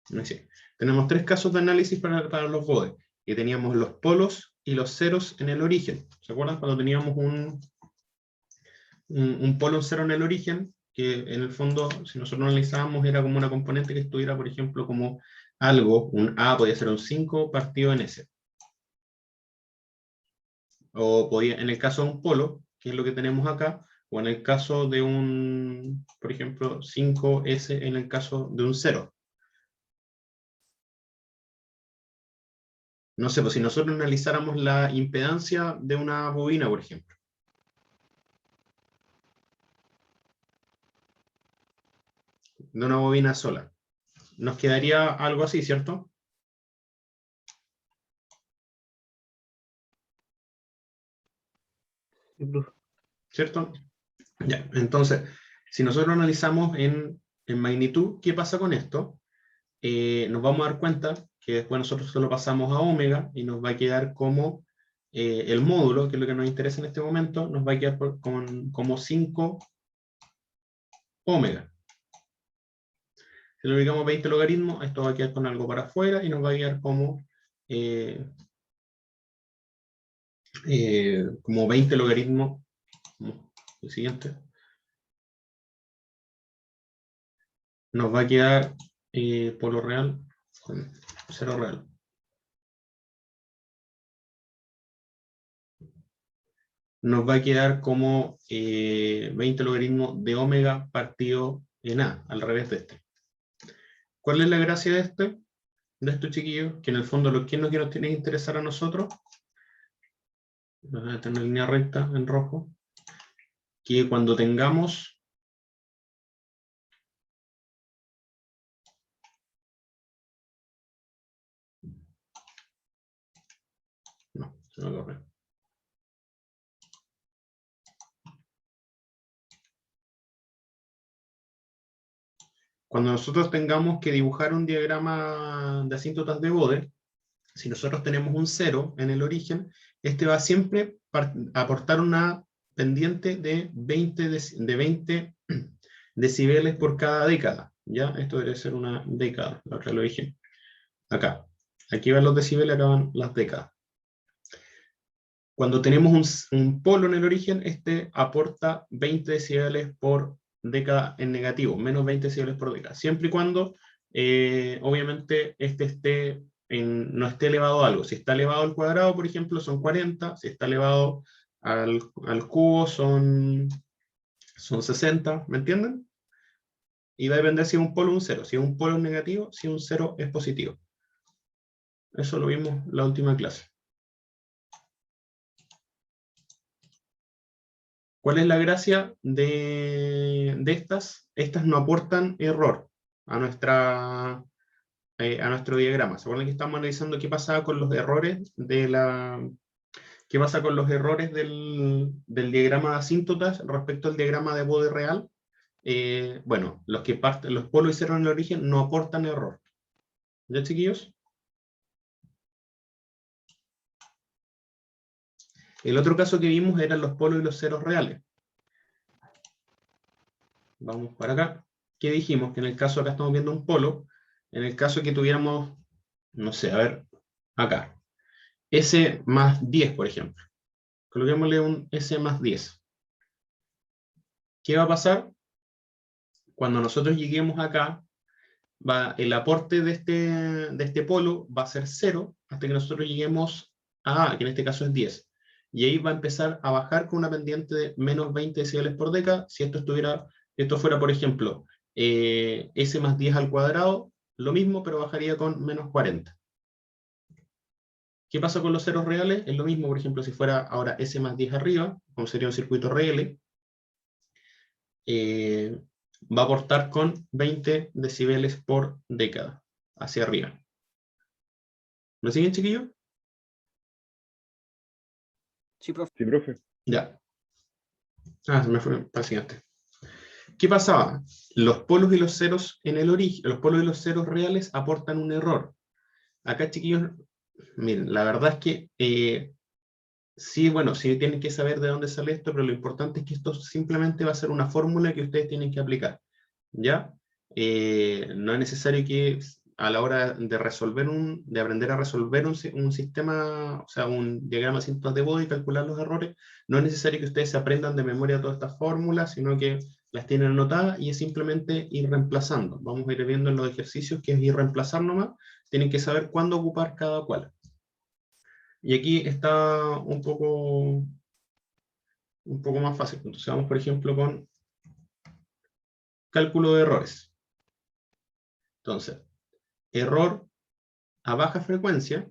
Sí. Tenemos tres casos de análisis para los BODE. Y teníamos los polos y los ceros en el origen. ¿Se acuerdan cuando teníamos un polo, un cero en el origen? Que en el fondo, si nosotros analizábamos, era como una componente que estuviera, por ejemplo, como algo, un A podía ser un 5 partido en S. O podía, en el caso de un polo, que es lo que tenemos acá, o en el caso de un, por ejemplo, 5S en el caso de un 0. No sé, pues si nosotros analizáramos la impedancia de una bobina, por ejemplo. De una bobina sola. Nos quedaría algo así, ¿cierto? ¿Cierto? Ya, entonces, si nosotros analizamos en magnitud, ¿qué pasa con esto? Nos vamos a dar cuenta que después nosotros solo pasamos a omega y nos va a quedar como el módulo, que es lo que nos interesa en este momento, nos va a quedar como 5 omega. Si le ubicamos 20 logaritmos, esto va a quedar con algo para afuera y nos va a quedar como 20 logaritmos, como el siguiente. Nos va a quedar polo real con cero real. Nos va a quedar como 20 logaritmos de omega partido en A, al revés de este. ¿Cuál es la gracia de estos chiquillos? Que en el fondo lo que nos tiene que interesar a nosotros, vamos a tener línea recta en rojo, que cuando tengamos no, se me ocurre. Cuando nosotros tengamos que dibujar un diagrama de asíntotas de Bode, si nosotros tenemos un 0 en el origen, este va a siempre aportar una pendiente de 20 decibeles por cada década. ¿Ya? Esto debe ser una década, la otra lo dije. Acá. Aquí van los decibeles, acá van las décadas. Cuando tenemos un polo en el origen, este aporta 20 decibeles por década en negativo, menos 20 decibeles por década, siempre y cuando, obviamente, no esté elevado a algo. Si está elevado al cuadrado, por ejemplo, son 40, si está elevado al cubo son 60, ¿me entienden? Y va a depender si es un polo o un cero. Si es un polo es negativo, si un cero es positivo. Eso lo vimos en la última clase. ¿Cuál es la gracia de estas? Estas no aportan error a nuestro diagrama. ¿Se acuerdan que estamos analizando qué pasaba con los errores qué pasa con los errores del diagrama de asíntotas respecto al diagrama de Bode real? Bueno, los polos y cero en el origen no aportan error. ¿Ya, chiquillos? El otro caso que vimos eran los polos y los ceros reales. Vamos para acá. ¿Qué dijimos? Que en el caso, acá estamos viendo un polo, en el caso que tuviéramos, no sé, a ver, acá, S más 10, por ejemplo. Coloquémosle un S más 10. ¿Qué va a pasar? Cuando nosotros lleguemos acá, el aporte de este polo va a ser 0 hasta que nosotros lleguemos a A, que en este caso es 10. Y ahí va a empezar a bajar con una pendiente de menos 20 decibeles por década. Si esto fuera, por ejemplo, S más 10 al cuadrado, lo mismo, pero bajaría con menos 40. ¿Qué pasa con los ceros reales? Es lo mismo, por ejemplo, si fuera ahora S más 10 arriba, como sería un circuito RL, va a aportar con 20 decibeles por década, hacia arriba. ¿Me siguen, chiquillos? Sí, profe. Sí, profe. Ya. Se me fue para el siguiente. ¿Qué pasaba? Los polos y los ceros en el origen, los polos y los ceros reales aportan un error. Acá, chiquillos, miren, la verdad es que sí, bueno, sí tienen que saber de dónde sale esto, pero lo importante es que esto simplemente va a ser una fórmula que ustedes tienen que aplicar. ¿Ya? No es necesario que a la hora de resolver de aprender a resolver un sistema, o sea, un diagrama de síntotas de Bode y calcular los errores, no es necesario que ustedes se aprendan de memoria todas estas fórmulas, sino que las tienen anotadas y es simplemente ir reemplazando. Vamos a ir viendo en los ejercicios que es ir reemplazar nomás, tienen que saber cuándo ocupar cada cual. Y aquí está un poco más fácil. Entonces vamos, por ejemplo, con cálculo de errores. Entonces, error a baja frecuencia,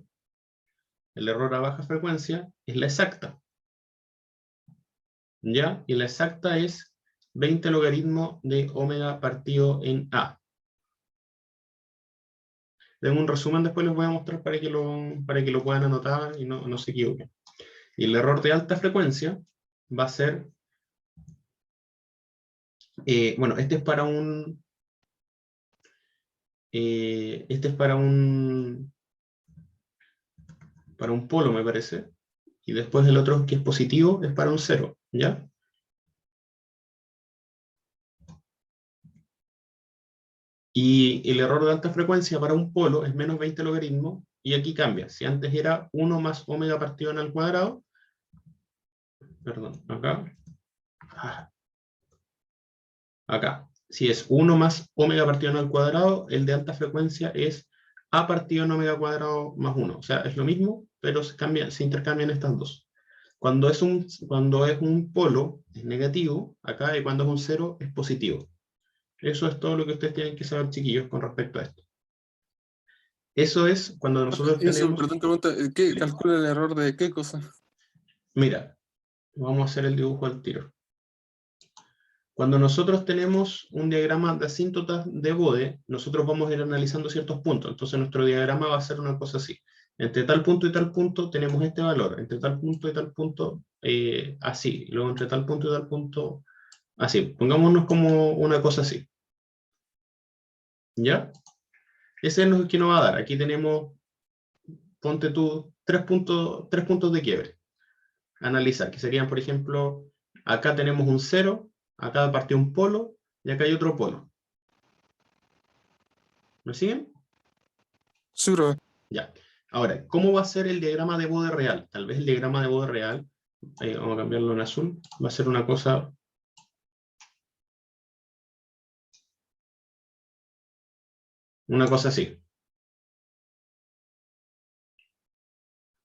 el error a baja frecuencia es la exacta. ¿Ya? Y la exacta es 20 logaritmo de omega partido en A. En un resumen después les voy a mostrar para que lo puedan anotar y no se equivoquen. Y el error de alta frecuencia va a ser, bueno, este es para un polo, me parece, y después el otro que es positivo es para un cero, ¿ya? Y el error de alta frecuencia para un polo es menos 20 logaritmos, y aquí cambia. Si antes era 1 más omega partido en al cuadrado, perdón, acá, si es 1 más omega partido en al cuadrado, el de alta frecuencia es a partido en omega cuadrado más 1. O sea, es lo mismo, pero se intercambian estas dos. Cuando es un polo, es negativo, acá, y cuando es un cero, es positivo. Eso es todo lo que ustedes tienen que saber, chiquillos, con respecto a esto. Eso es cuando nosotros Eso, tenemos... perdón, pregunta, ¿qué calcula el error de qué cosa? Mira, vamos a hacer el dibujo al tiro. Cuando nosotros tenemos un diagrama de asíntotas de Bode, nosotros vamos a ir analizando ciertos puntos. Entonces nuestro diagrama va a ser una cosa así. Entre tal punto y tal punto tenemos este valor. Entre tal punto y tal punto, así. Luego entre tal punto y tal punto, así. Pongámonos como una cosa así. ¿Ya? Ese es lo que nos va a dar. Aquí tenemos, ponte tú, tres puntos de quiebre. Analizar, que serían, por ejemplo, acá tenemos un cero, acá partió un polo, y acá hay otro polo. ¿Me siguen? Sí, profe. Ya. Ahora, ¿cómo va a ser el diagrama de Bode real? Tal vez el diagrama de Bode real, vamos a cambiarlo en azul, va a ser una cosa... así.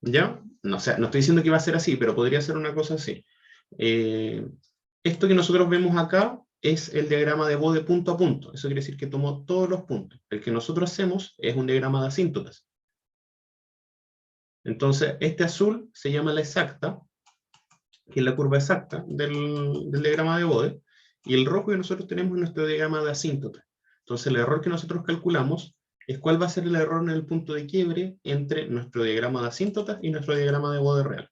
¿Ya? No sé, no estoy diciendo que va a ser así, pero podría ser una cosa así. Esto que nosotros vemos acá es el diagrama de Bode punto a punto. Eso quiere decir que tomó todos los puntos. El que nosotros hacemos es un diagrama de asíntotas. Entonces, este azul se llama la exacta, que es la curva exacta del diagrama de Bode, y el rojo que nosotros tenemos es nuestro diagrama de asíntota. Entonces, el error que nosotros calculamos es cuál va a ser el error en el punto de quiebre entre nuestro diagrama de asíntotas y nuestro diagrama de Bode real.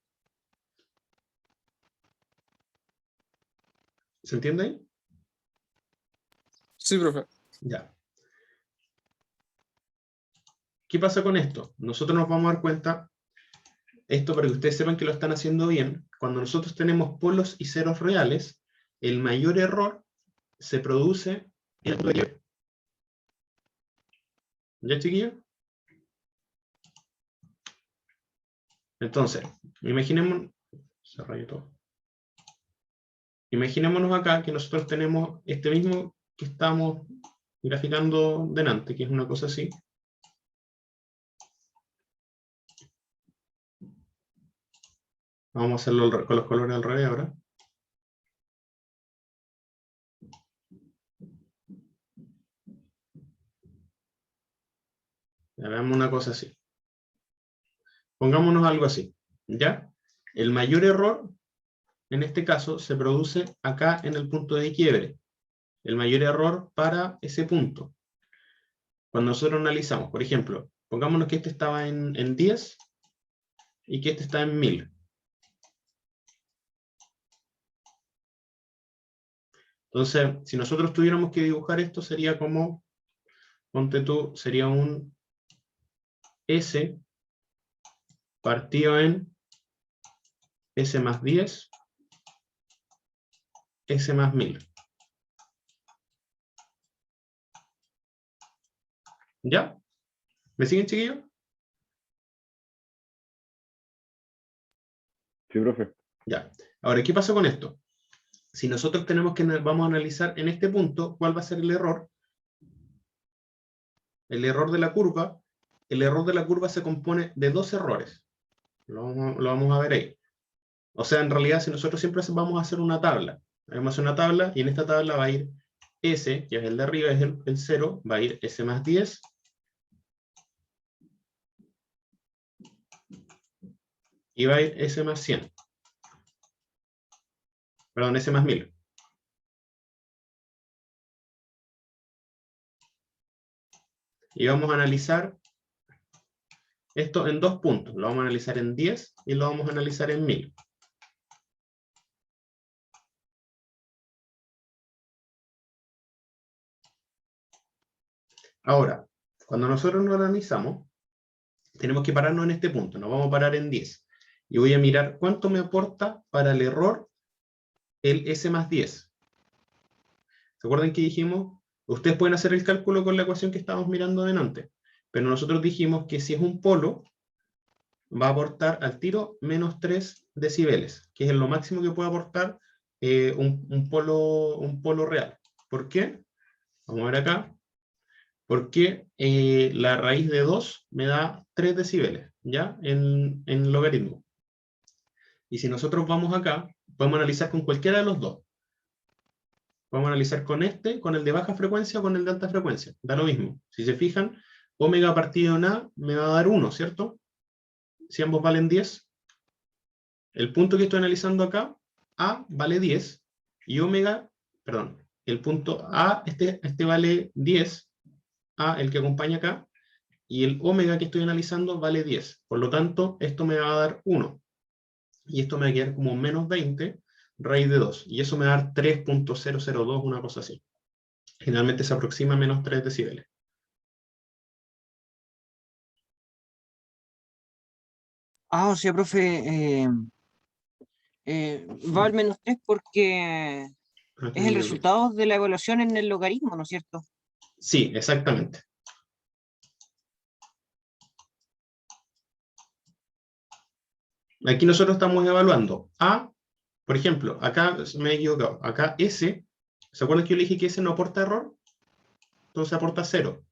¿Se entiende ahí? Sí, profe. Ya. ¿Qué pasa con esto? Nosotros nos vamos a dar cuenta, esto para que ustedes sepan que lo están haciendo bien, cuando nosotros tenemos polos y ceros reales, el mayor error se produce en el punto de quiebre. ¿Ya, chiquillos? Entonces, imaginémonos acá que nosotros tenemos este mismo que estamos graficando delante, que es una cosa así. Vamos a hacerlo con los colores al revés ahora. Ya, veamos una cosa así. Pongámonos algo así, ¿ya? El mayor error, en este caso, se produce acá en el punto de quiebre. El mayor error para ese punto. Cuando nosotros analizamos, por ejemplo, pongámonos que este estaba en 10 y que este está en 1000. Entonces, si nosotros tuviéramos que dibujar esto, sería como, ponte tú, sería un S partido en S más 10, S más 1000. ¿Ya? ¿Me siguen, chiquillos? Sí, profe. Ya. Ahora, ¿qué pasó con esto? Si nosotros vamos a analizar en este punto cuál va a ser el error de la curva, el error de la curva se compone de dos errores. Lo vamos a ver ahí. O sea, en realidad, si nosotros siempre vamos a hacer una tabla, vamos a hacer una tabla y en esta tabla va a ir S, que es el de arriba, es el 0, va a ir S más 10, y va a ir S más 100. Perdón, S más 1000. Y vamos a analizar esto en dos puntos. Lo vamos a analizar en 10 y lo vamos a analizar en 1000. Ahora, cuando nosotros lo analizamos, tenemos que pararnos en este punto. Nos vamos a parar en 10. Y voy a mirar cuánto me aporta para el error el S más 10. ¿Se acuerdan que dijimos? Ustedes pueden hacer el cálculo con la ecuación que estábamos mirando delante. Pero nosotros dijimos que si es un polo, va a aportar al tiro menos 3 decibeles, que es lo máximo que puede aportar un polo real. ¿Por qué? Vamos a ver acá. Porque la raíz de 2 me da 3 decibeles, ¿ya? En logaritmo. Y si nosotros vamos acá, podemos analizar con cualquiera de los dos. Podemos analizar con este, con el de baja frecuencia o con el de alta frecuencia. Da lo mismo. Si se fijan, omega partido en A me va a dar 1, ¿cierto? Si ambos valen 10. El punto que estoy analizando acá, A vale 10, y omega, perdón, el punto A, este vale 10, A, el que acompaña acá, y el omega que estoy analizando vale 10. Por lo tanto, esto me va a dar 1. Y esto me va a quedar como menos 20 raíz de 2. Y eso me va a dar 3.002, una cosa así. Generalmente se aproxima a menos 3 decibeles. Ah, o sea, profe, va al menos 3 porque es el resultado de la evaluación en el logaritmo, ¿no es cierto? Sí, exactamente. Aquí nosotros estamos evaluando A, por ejemplo, acá me he equivocado. Acá S, ¿se acuerdan que yo le dije que S no aporta error? Entonces aporta 0.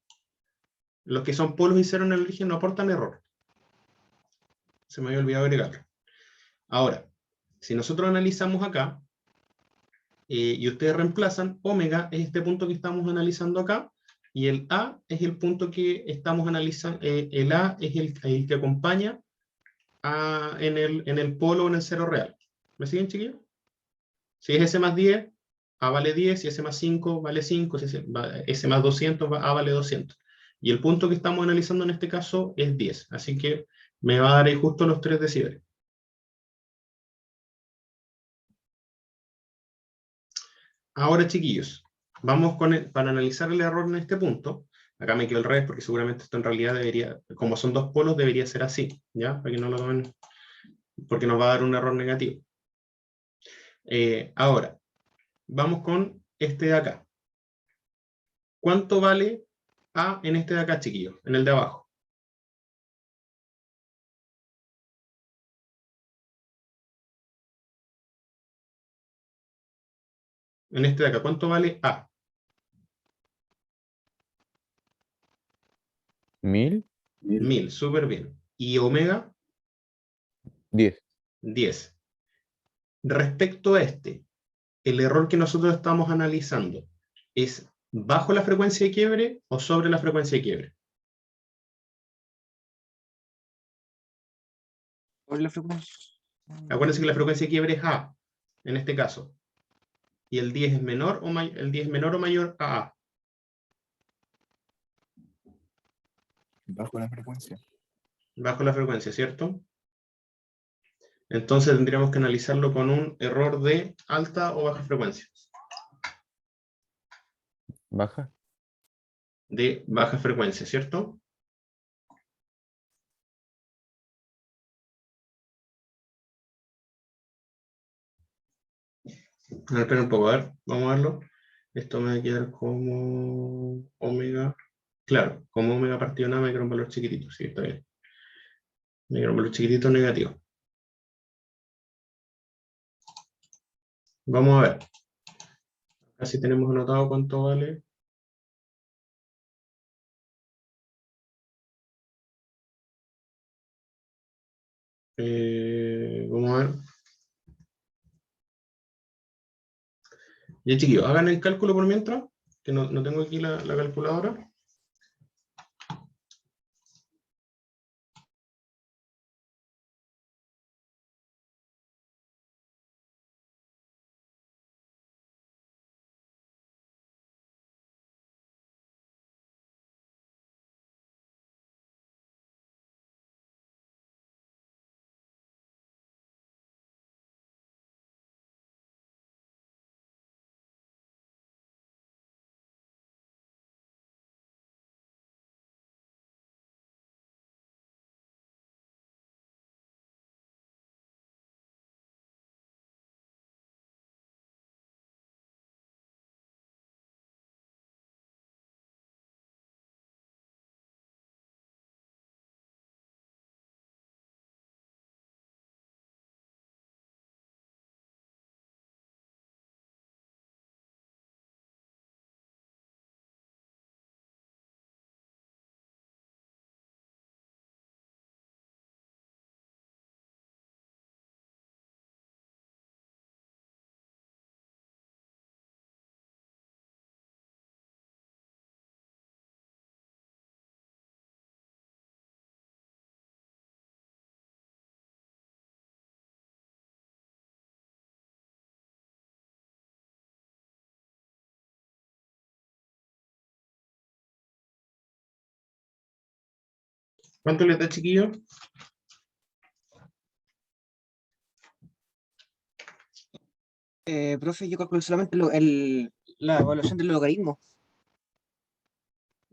Los que son polos y 0 en el origen no aportan error. Se me había olvidado agregarlo. Ahora, si nosotros analizamos acá, y ustedes reemplazan, omega es este punto que estamos analizando acá, y el A es el punto que estamos analizando, el A es el que acompaña en el polo o en el cero real. ¿Me siguen, chiquillos? Si es S más 10, A vale 10, si S más 5 vale 5, si S más 200, A vale 200. Y el punto que estamos analizando en este caso es 10, así que me va a dar ahí justo los 3 decibeles. Ahora, chiquillos, vamos para analizar el error en este punto. Acá me quedo al revés porque seguramente esto en realidad debería, como son dos polos, debería ser así, ¿ya? Para que no lo tomen, porque nos va a dar un error negativo. Ahora, vamos con este de acá. ¿Cuánto vale A en este de acá, chiquillos? En el de abajo. En este de acá, ¿cuánto vale A? 1000, 1000, súper bien. ¿Y omega? 10. 10. Respecto a este, el error que nosotros estamos analizando, ¿es bajo la frecuencia de quiebre o sobre la frecuencia de quiebre? Por la frecuencia. Acuérdense que la frecuencia de quiebre es A, en este caso. Y el 10 es menor o mayor a A. Bajo la frecuencia. Bajo la frecuencia, ¿cierto? Entonces tendríamos que analizarlo con un error de alta o baja frecuencia. Baja. De baja frecuencia, ¿cierto? A ver, espera un poco, a ver, vamos a verlo. Esto me va a quedar como omega Claro, como omega partido nada me queda un valor chiquitito, sí, está bien. Me queda un valor chiquitito negativo. Vamos a ver. Así tenemos anotado cuánto vale. Vamos a ver. Ya, chiquillos, hagan el cálculo por mientras, que no tengo aquí la calculadora. ¿Cuánto les da, chiquillos? Profe, yo calculo solamente la evaluación del logaritmo.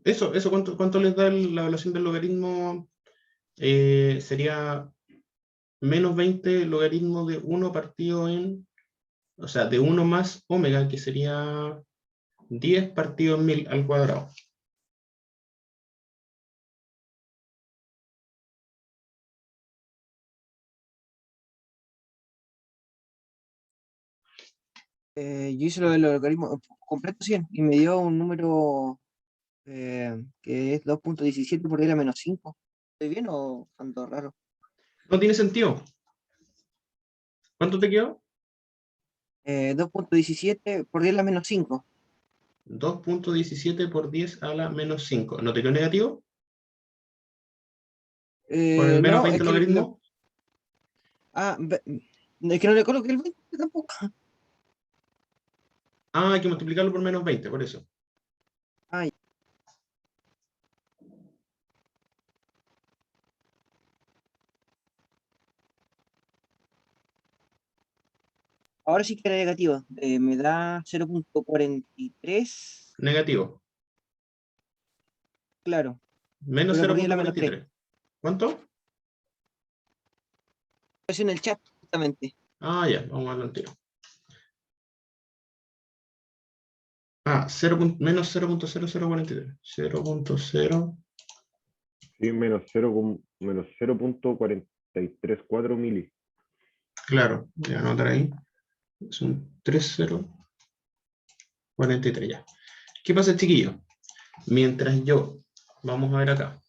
Eso, ¿cuánto les da la evaluación del logaritmo? Sería menos 20 logaritmo de 1 partido en, o sea, de 1 más omega, que sería 10 partido en 1000 al cuadrado. Yo hice lo del logaritmo completo 100 y me dio un número que es 2.17 por 10 a la menos 5. ¿Estoy bien o ando raro? No tiene sentido. ¿Cuánto te quedó? 2.17 por 10 a la menos 5. 2.17 por 10 a la menos 5. ¿No te quedó negativo? ¿Con el menos No, es 20 que logaritmo? es que no le coloqué el 20 tampoco. Ah, hay que multiplicarlo por menos 20, por eso. Ah, ya. Ahora sí que era negativo. Me da 0.43. Negativo. Claro, Menos pero por 10 a la menos 3. 0.43. ¿Cuánto? Es en el chat, justamente. Ah, ya, vamos a verlo al tiro. Ah, menos 0.0043. 0.0. Sí, menos 0.434 mili. Claro, voy a anotar ahí. Es un 3043 ya. ¿Qué pasa, chiquillos? Mientras yo, vamos a ver acá,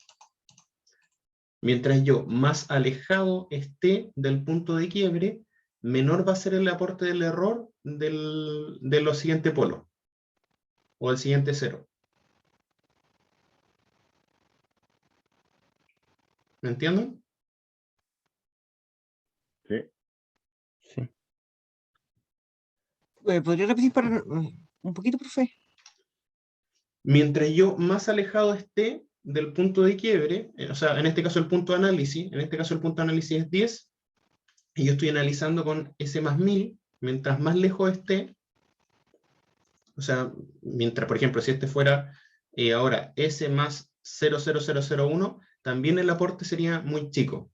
mientras yo más alejado esté del punto de quiebre, menor va a ser el aporte del error de los siguientes polos, o el siguiente cero. ¿Me entienden? Sí. Sí. ¿Podría repetir para un poquito, profe? Mientras yo más alejado esté del punto de quiebre, o sea, en este caso el punto de análisis, en este caso el punto de análisis es 10, y yo estoy analizando con S más 1000, mientras más lejos esté, o sea, mientras, por ejemplo, si este fuera ahora S más 0,0001, también el aporte sería muy chico,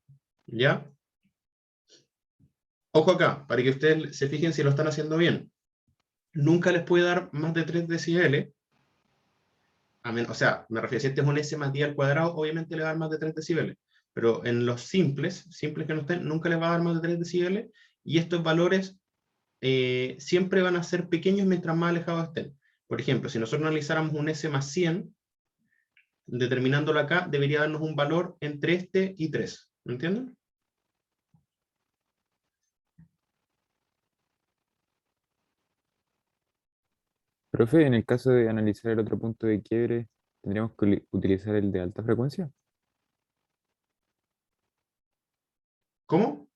¿ya? Ojo acá, para que ustedes se fijen si lo están haciendo bien. Nunca les puede dar más de 3 decibeles o sea, me refiero, si este es un S más 10 al cuadrado, obviamente le va a dar más de 3 decibeles. Pero en los simples que no estén, nunca les va a dar más de 3 decibeles, y estos valores siempre van a ser pequeños mientras más alejados estén. Por ejemplo, si nosotros analizáramos un S más 100, determinándolo acá, debería darnos un valor entre este y 3. ¿Me entienden? Profe, en el caso de analizar el otro punto de quiebre, ¿tendríamos que utilizar el de alta frecuencia? ¿Cómo?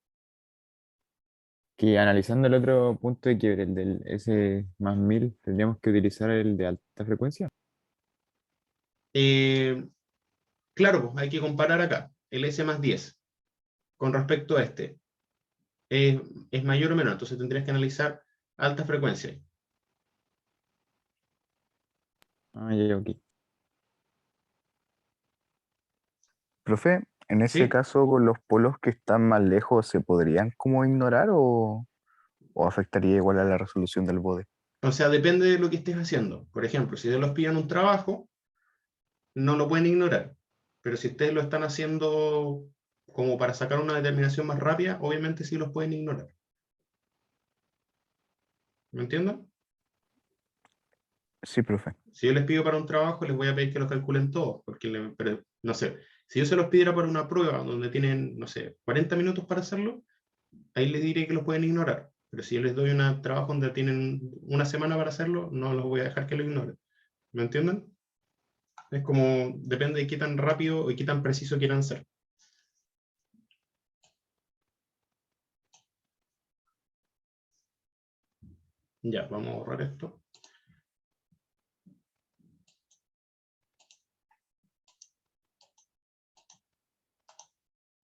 Que analizando el otro punto de quiebre, el del S más 1000, ¿tendríamos que utilizar el de alta frecuencia? Claro, pues hay que comparar acá el S más 10 con respecto a este. Es mayor o menor, entonces tendrías que analizar alta frecuencia. Ah, ya, ok. Profe, en ese ¿Sí? caso, con los polos que están más lejos, ¿se podrían como ignorar o afectaría igual a la resolución del bode? O sea, depende de lo que estés haciendo. Por ejemplo, si te los piden un trabajo, no lo pueden ignorar. Pero si ustedes lo están haciendo como para sacar una determinación más rápida, obviamente sí los pueden ignorar. ¿Me entienden? Sí, profe. Si yo les pido para un trabajo, les voy a pedir que lo calculen todos, porque pero, no sé, si yo se los pidiera para una prueba donde tienen, no sé, 40 minutos para hacerlo, ahí les diré que los pueden ignorar. Pero si yo les doy un trabajo donde tienen una semana para hacerlo, no los voy a dejar que lo ignoren. ¿Me entienden? Es como, depende de qué tan rápido y qué tan preciso quieran ser. Ya, vamos a borrar esto.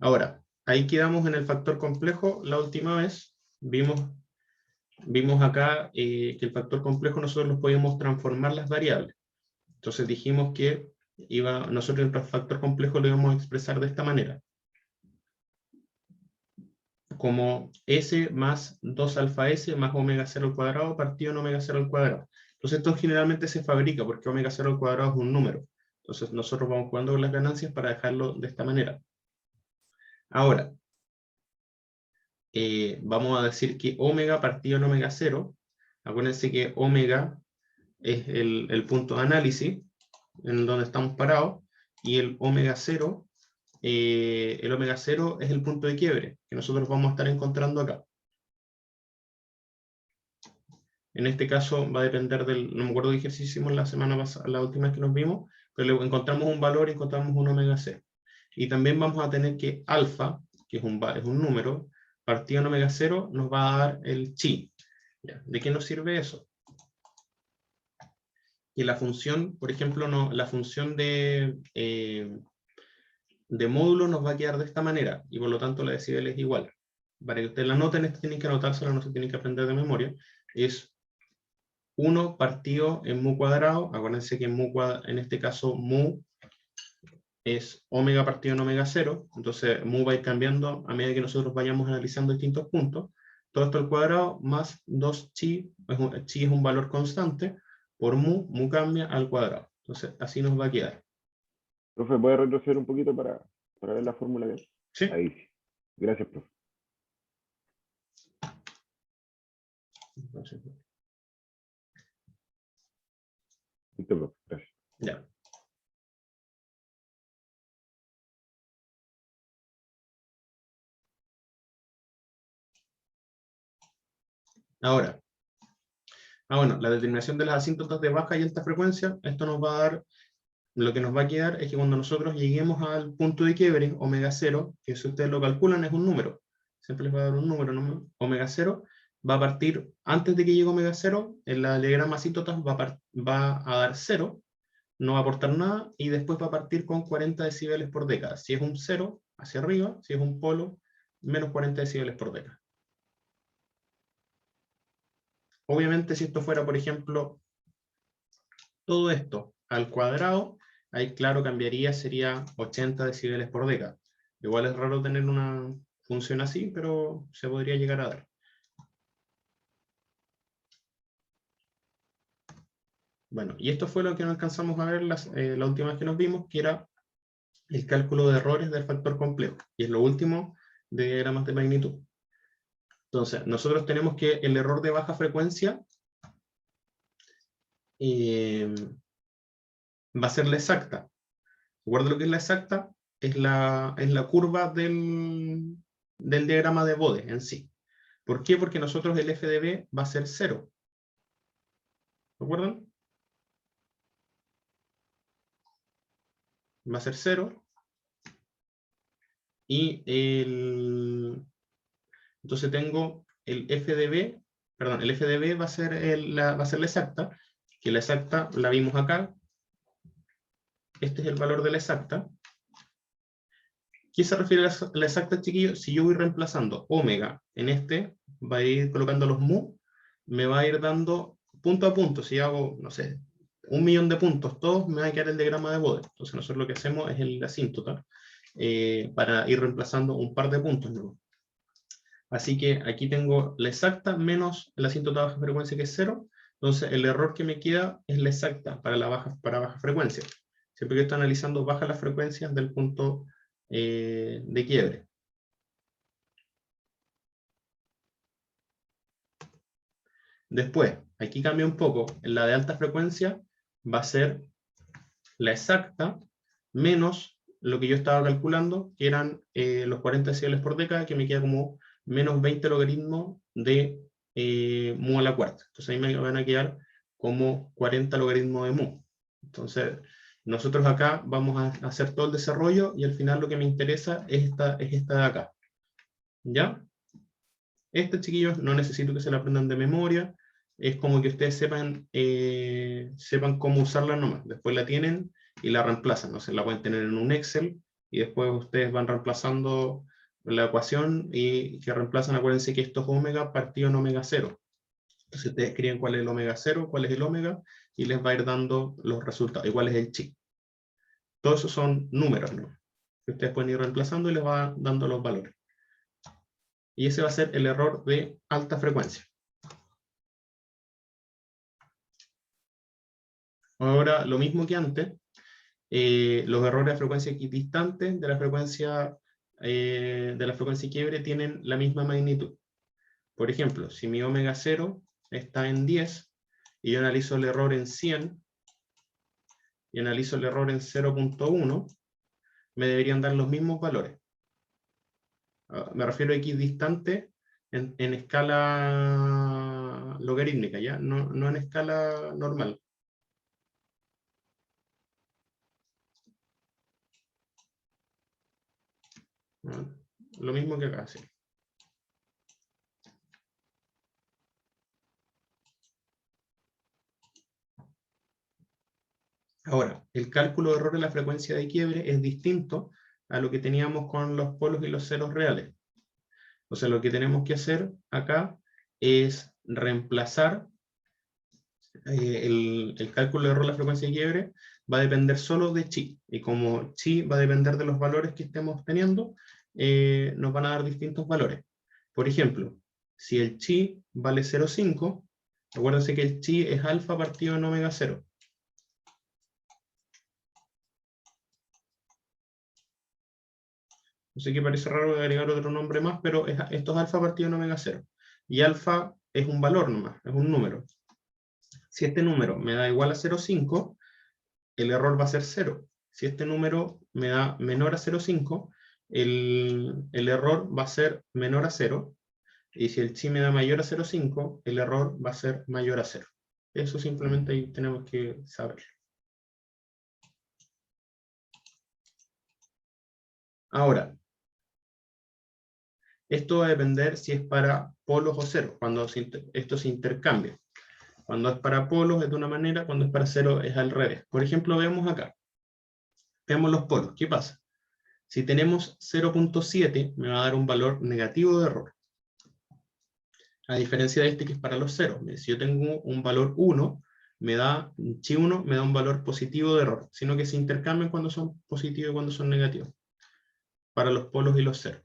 Ahora, ahí quedamos en el factor complejo. La última vez vimos acá que el factor complejo nosotros los podíamos transformar las variables. Entonces dijimos que nosotros el factor complejo lo íbamos a expresar de esta manera. Como S más 2 alfa S más omega 0 al cuadrado partido en omega 0 al cuadrado. Entonces esto generalmente se fabrica porque omega 0 al cuadrado es un número. Entonces nosotros vamos jugando con las ganancias para dejarlo de esta manera. Ahora, vamos a decir que omega partido en omega 0, acuérdense que omega es el punto de análisis en donde estamos parados, y el omega 0 es el punto de quiebre que nosotros vamos a estar encontrando acá. En este caso va a depender no me acuerdo qué ejercicio hicimos la semana pasada, la última vez que nos vimos, pero encontramos un valor y encontramos un omega 0. Y también vamos a tener que alfa, que es un número, partido en omega 0 nos va a dar el chi. ¿De qué nos sirve eso? Que la función, por ejemplo, la función de módulo nos va a quedar de esta manera, y por lo tanto la decibel es igual. Para que ustedes la anoten, esto tienen que anotárselo, no se tienen que aprender de memoria. Es 1 partido en mu cuadrado. Acuérdense que en este caso mu es omega partido en omega 0, entonces mu va a ir cambiando a medida que nosotros vayamos analizando distintos puntos. Todo esto al cuadrado más 2 chi, chi es un valor constante, por mu cambia al cuadrado. Entonces así nos va a quedar. Profe, ¿puede retroceder un poquito para ver la fórmula bien? ¿Sí? Ahí sí. Gracias, profe. Entonces, Listo, profe. Gracias. ya. Ahora, bueno, la determinación de las asíntotas de baja y alta frecuencia, esto nos va a dar, lo que nos va a quedar es que cuando nosotros lleguemos al punto de quiebre, omega 0, que si ustedes lo calculan es un número, siempre les va a dar un número, ¿no? Omega 0 va a partir, antes de que llegue omega 0, el diagrama asíntotas va a dar 0, no va a aportar nada, y después va a partir con 40 decibeles por década. Si es un 0, hacia arriba; si es un polo, menos 40 decibeles por década. Obviamente, si esto fuera, por ejemplo, todo esto al cuadrado, ahí claro cambiaría, sería 80 decibeles por década. Igual es raro tener una función así, pero se podría llegar a dar. Bueno, y esto fue lo que no alcanzamos a ver la última vez que nos vimos, que era el cálculo de errores del factor complejo. Y es lo último de diagramas de magnitud. Entonces, nosotros tenemos que el error de baja frecuencia va a ser la exacta. ¿Recuerda lo que es la exacta? Es la curva del diagrama de Bode en sí. ¿Por qué? Porque nosotros el f de b va a ser 0. ¿Recuerdan? Va a ser 0. Y entonces tengo el f de b, perdón, el f de b va a ser la exacta, que la exacta la vimos acá. Este es el valor de la exacta. ¿Qué se refiere a la exacta, chiquillos? Si yo voy reemplazando omega en este, va a ir colocando los mu, me va a ir dando punto a punto. Si hago, no sé, 1.000.000 de puntos, todos me va a quedar el diagrama de Bode. Entonces nosotros lo que hacemos es la asíntota para ir reemplazando un par de puntos, ¿no? Así que aquí tengo la exacta menos la asíntota de baja frecuencia, que es 0. Entonces el error que me queda es la exacta para baja frecuencia. Siempre que estoy analizando bajas las frecuencias del punto de quiebre. Después, aquí cambia un poco. En la de alta frecuencia va a ser la exacta menos lo que yo estaba calculando, que eran los 40 decibeles por década, que me queda como menos 20 logaritmos de mu a la cuarta. Entonces ahí me van a quedar como 40 logaritmos de mu. Entonces, nosotros acá vamos a hacer todo el desarrollo y al final lo que me interesa es esta de acá. ¿Ya? Este, chiquillos, no necesito que se la aprendan de memoria. Es como que ustedes sepan cómo usarla nomás. Después la tienen y la reemplazan. No sé, la pueden tener en un Excel y después ustedes van reemplazando la ecuación y que reemplazan, acuérdense que esto es omega partido en omega 0. Entonces ustedes escriben cuál es el omega 0, cuál es el omega, y les va a ir dando los resultados, y cuál es el chi. Todos esos son números, ¿no? Que ustedes pueden ir reemplazando y les va dando los valores. Y ese va a ser el error de alta frecuencia. Ahora, lo mismo que antes, los errores de frecuencia equidistantes de la frecuencia quiebre tienen la misma magnitud. Por ejemplo, si mi omega 0 está en 10 y yo analizo el error en 100 y analizo el error en 0.1, me deberían dar los mismos valores. Me refiero a equidistante en escala logarítmica, ¿ya? No en escala normal. Lo mismo que acá, sí. Ahora, el cálculo de error de la frecuencia de quiebre es distinto a lo que teníamos con los polos y los ceros reales. O sea, lo que tenemos que hacer acá es reemplazar el cálculo de error de la frecuencia de quiebre, va a depender solo de chi. Y como chi va a depender de los valores que estemos teniendo, nos van a dar distintos valores. Por ejemplo, si el chi vale 0,5, acuérdense que el chi es alfa partido en omega 0. No sé qué parece raro agregar otro nombre más, pero esto es alfa partido en omega 0. Y alfa es un valor nomás, es un número. Si este número me da igual a 0,5, el error va a ser 0. Si este número me da menor a 0,5, el error va a ser menor a 0. Y si el chi me da mayor a 0,5, el error va a ser mayor a 0. Eso simplemente ahí tenemos que saber. Ahora, esto va a depender si es para polos o ceros, cuando esto se intercambia. Cuando es para polos es de una manera, cuando es para cero es al revés. Por ejemplo, vemos acá. Veamos los polos. ¿Qué pasa? Si tenemos 0.7, me va a dar un valor negativo de error. A diferencia de este que es para los ceros. Si yo tengo un valor 1, chi 1 me da un valor positivo de error, sino que se intercambian cuando son positivos y cuando son negativos. Para los polos y los ceros.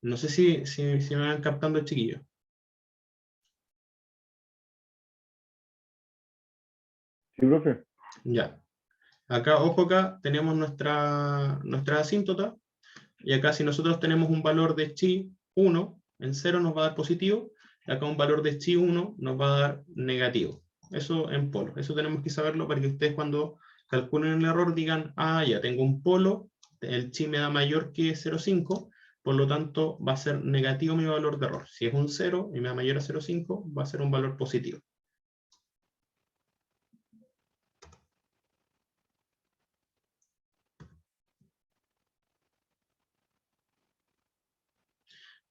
No sé si me van captando, chiquillos. Sí, profe. Ya. Acá, ojo acá, tenemos nuestra asíntota, y acá si nosotros tenemos un valor de chi 1, en 0 nos va a dar positivo, y acá un valor de chi 1 nos va a dar negativo. Eso en polo. Eso tenemos que saberlo para que ustedes cuando calculen el error digan, ah, ya tengo un polo, el chi me da mayor que 0,5, por lo tanto va a ser negativo mi valor de error. Si es un 0 y me da mayor a 0,5, va a ser un valor positivo.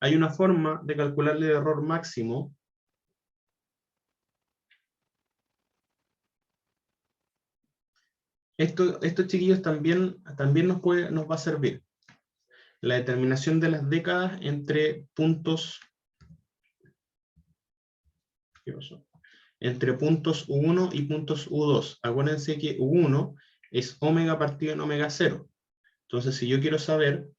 Hay una forma de calcular el error máximo. Esto, chiquillos, también nos va a servir. La determinación de las décadas entre puntos. ¿Qué pasó? Entre puntos U1 y puntos U2. Acuérdense que U1 es omega partido en omega 0. Entonces, si yo quiero saber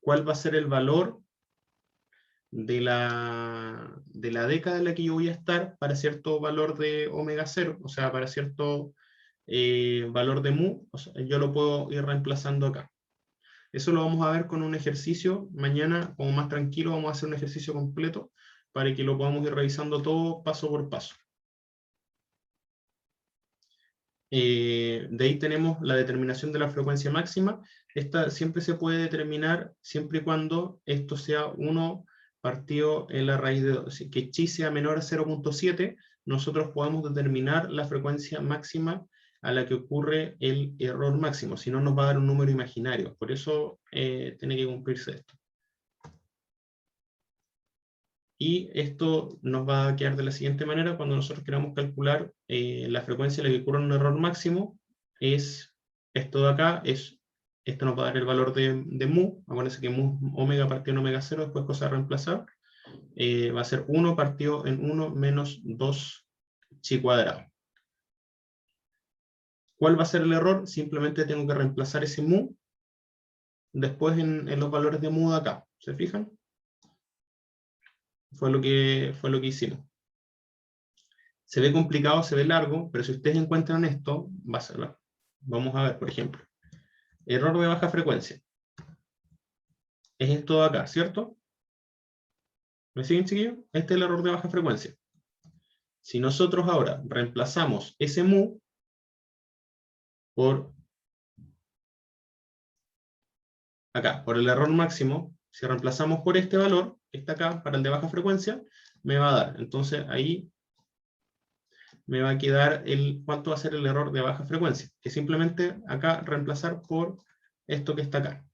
cuál va a ser el valor de la década en la que yo voy a estar para cierto valor de omega 0, o sea, para cierto valor de mu, o sea, yo lo puedo ir reemplazando acá. Eso lo vamos a ver con un ejercicio. Mañana, como más tranquilo, vamos a hacer un ejercicio completo para que lo podamos ir revisando todo paso por paso. De ahí tenemos la determinación de la frecuencia máxima. Esta siempre se puede determinar siempre y cuando esto sea 1 partido en la raíz de 2. Que chi sea menor a 0,7, nosotros podemos determinar la frecuencia máxima a la que ocurre el error máximo. Si no, nos va a dar un número imaginario. Por eso tiene que cumplirse esto. Y esto nos va a quedar de la siguiente manera: cuando nosotros queramos calcular la frecuencia a la que ocurre un error máximo, es esto de acá, esto nos va a dar el valor de mu. Acuérdense que mu, omega partido en omega 0, después cosa a reemplazar, va a ser 1 partido en 1 menos 2 chi cuadrado. ¿Cuál va a ser el error? Simplemente tengo que reemplazar ese mu después en los valores de mu de acá. ¿Se fijan? Fue lo que hicimos. Se ve complicado, se ve largo, pero si ustedes encuentran esto, va a ser. Vamos a ver, por ejemplo. Error de baja frecuencia. Es esto de acá, ¿cierto? ¿Me siguen, chiquillos? Este es el error de baja frecuencia. Si nosotros ahora reemplazamos ese mu por acá, por el error máximo, si reemplazamos por este valor, que está acá, para el de baja frecuencia, me va a dar. Entonces ahí me va a quedar cuánto va a ser el error de baja frecuencia, que simplemente acá reemplazar por esto que está acá.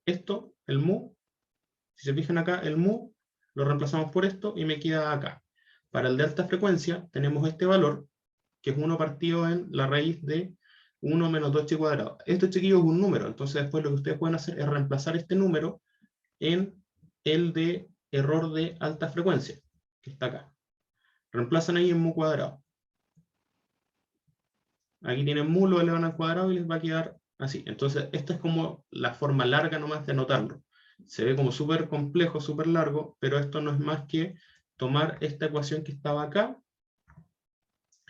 Esto, el mu, si se fijan acá, el mu lo reemplazamos por esto y me queda acá. Para el de alta frecuencia tenemos este valor, que es 1 partido en la raíz de 1 menos 2 chi cuadrado. Esto, chiquillos, es un número, entonces después lo que ustedes pueden hacer es reemplazar este número en el de error de alta frecuencia, que está acá. Reemplazan ahí en mu cuadrado. Aquí tienen mu, lo elevan al cuadrado y les va a quedar así. Entonces, esta es como la forma larga nomás de anotarlo. Se ve como súper complejo, súper largo, pero esto no es más que tomar esta ecuación que estaba acá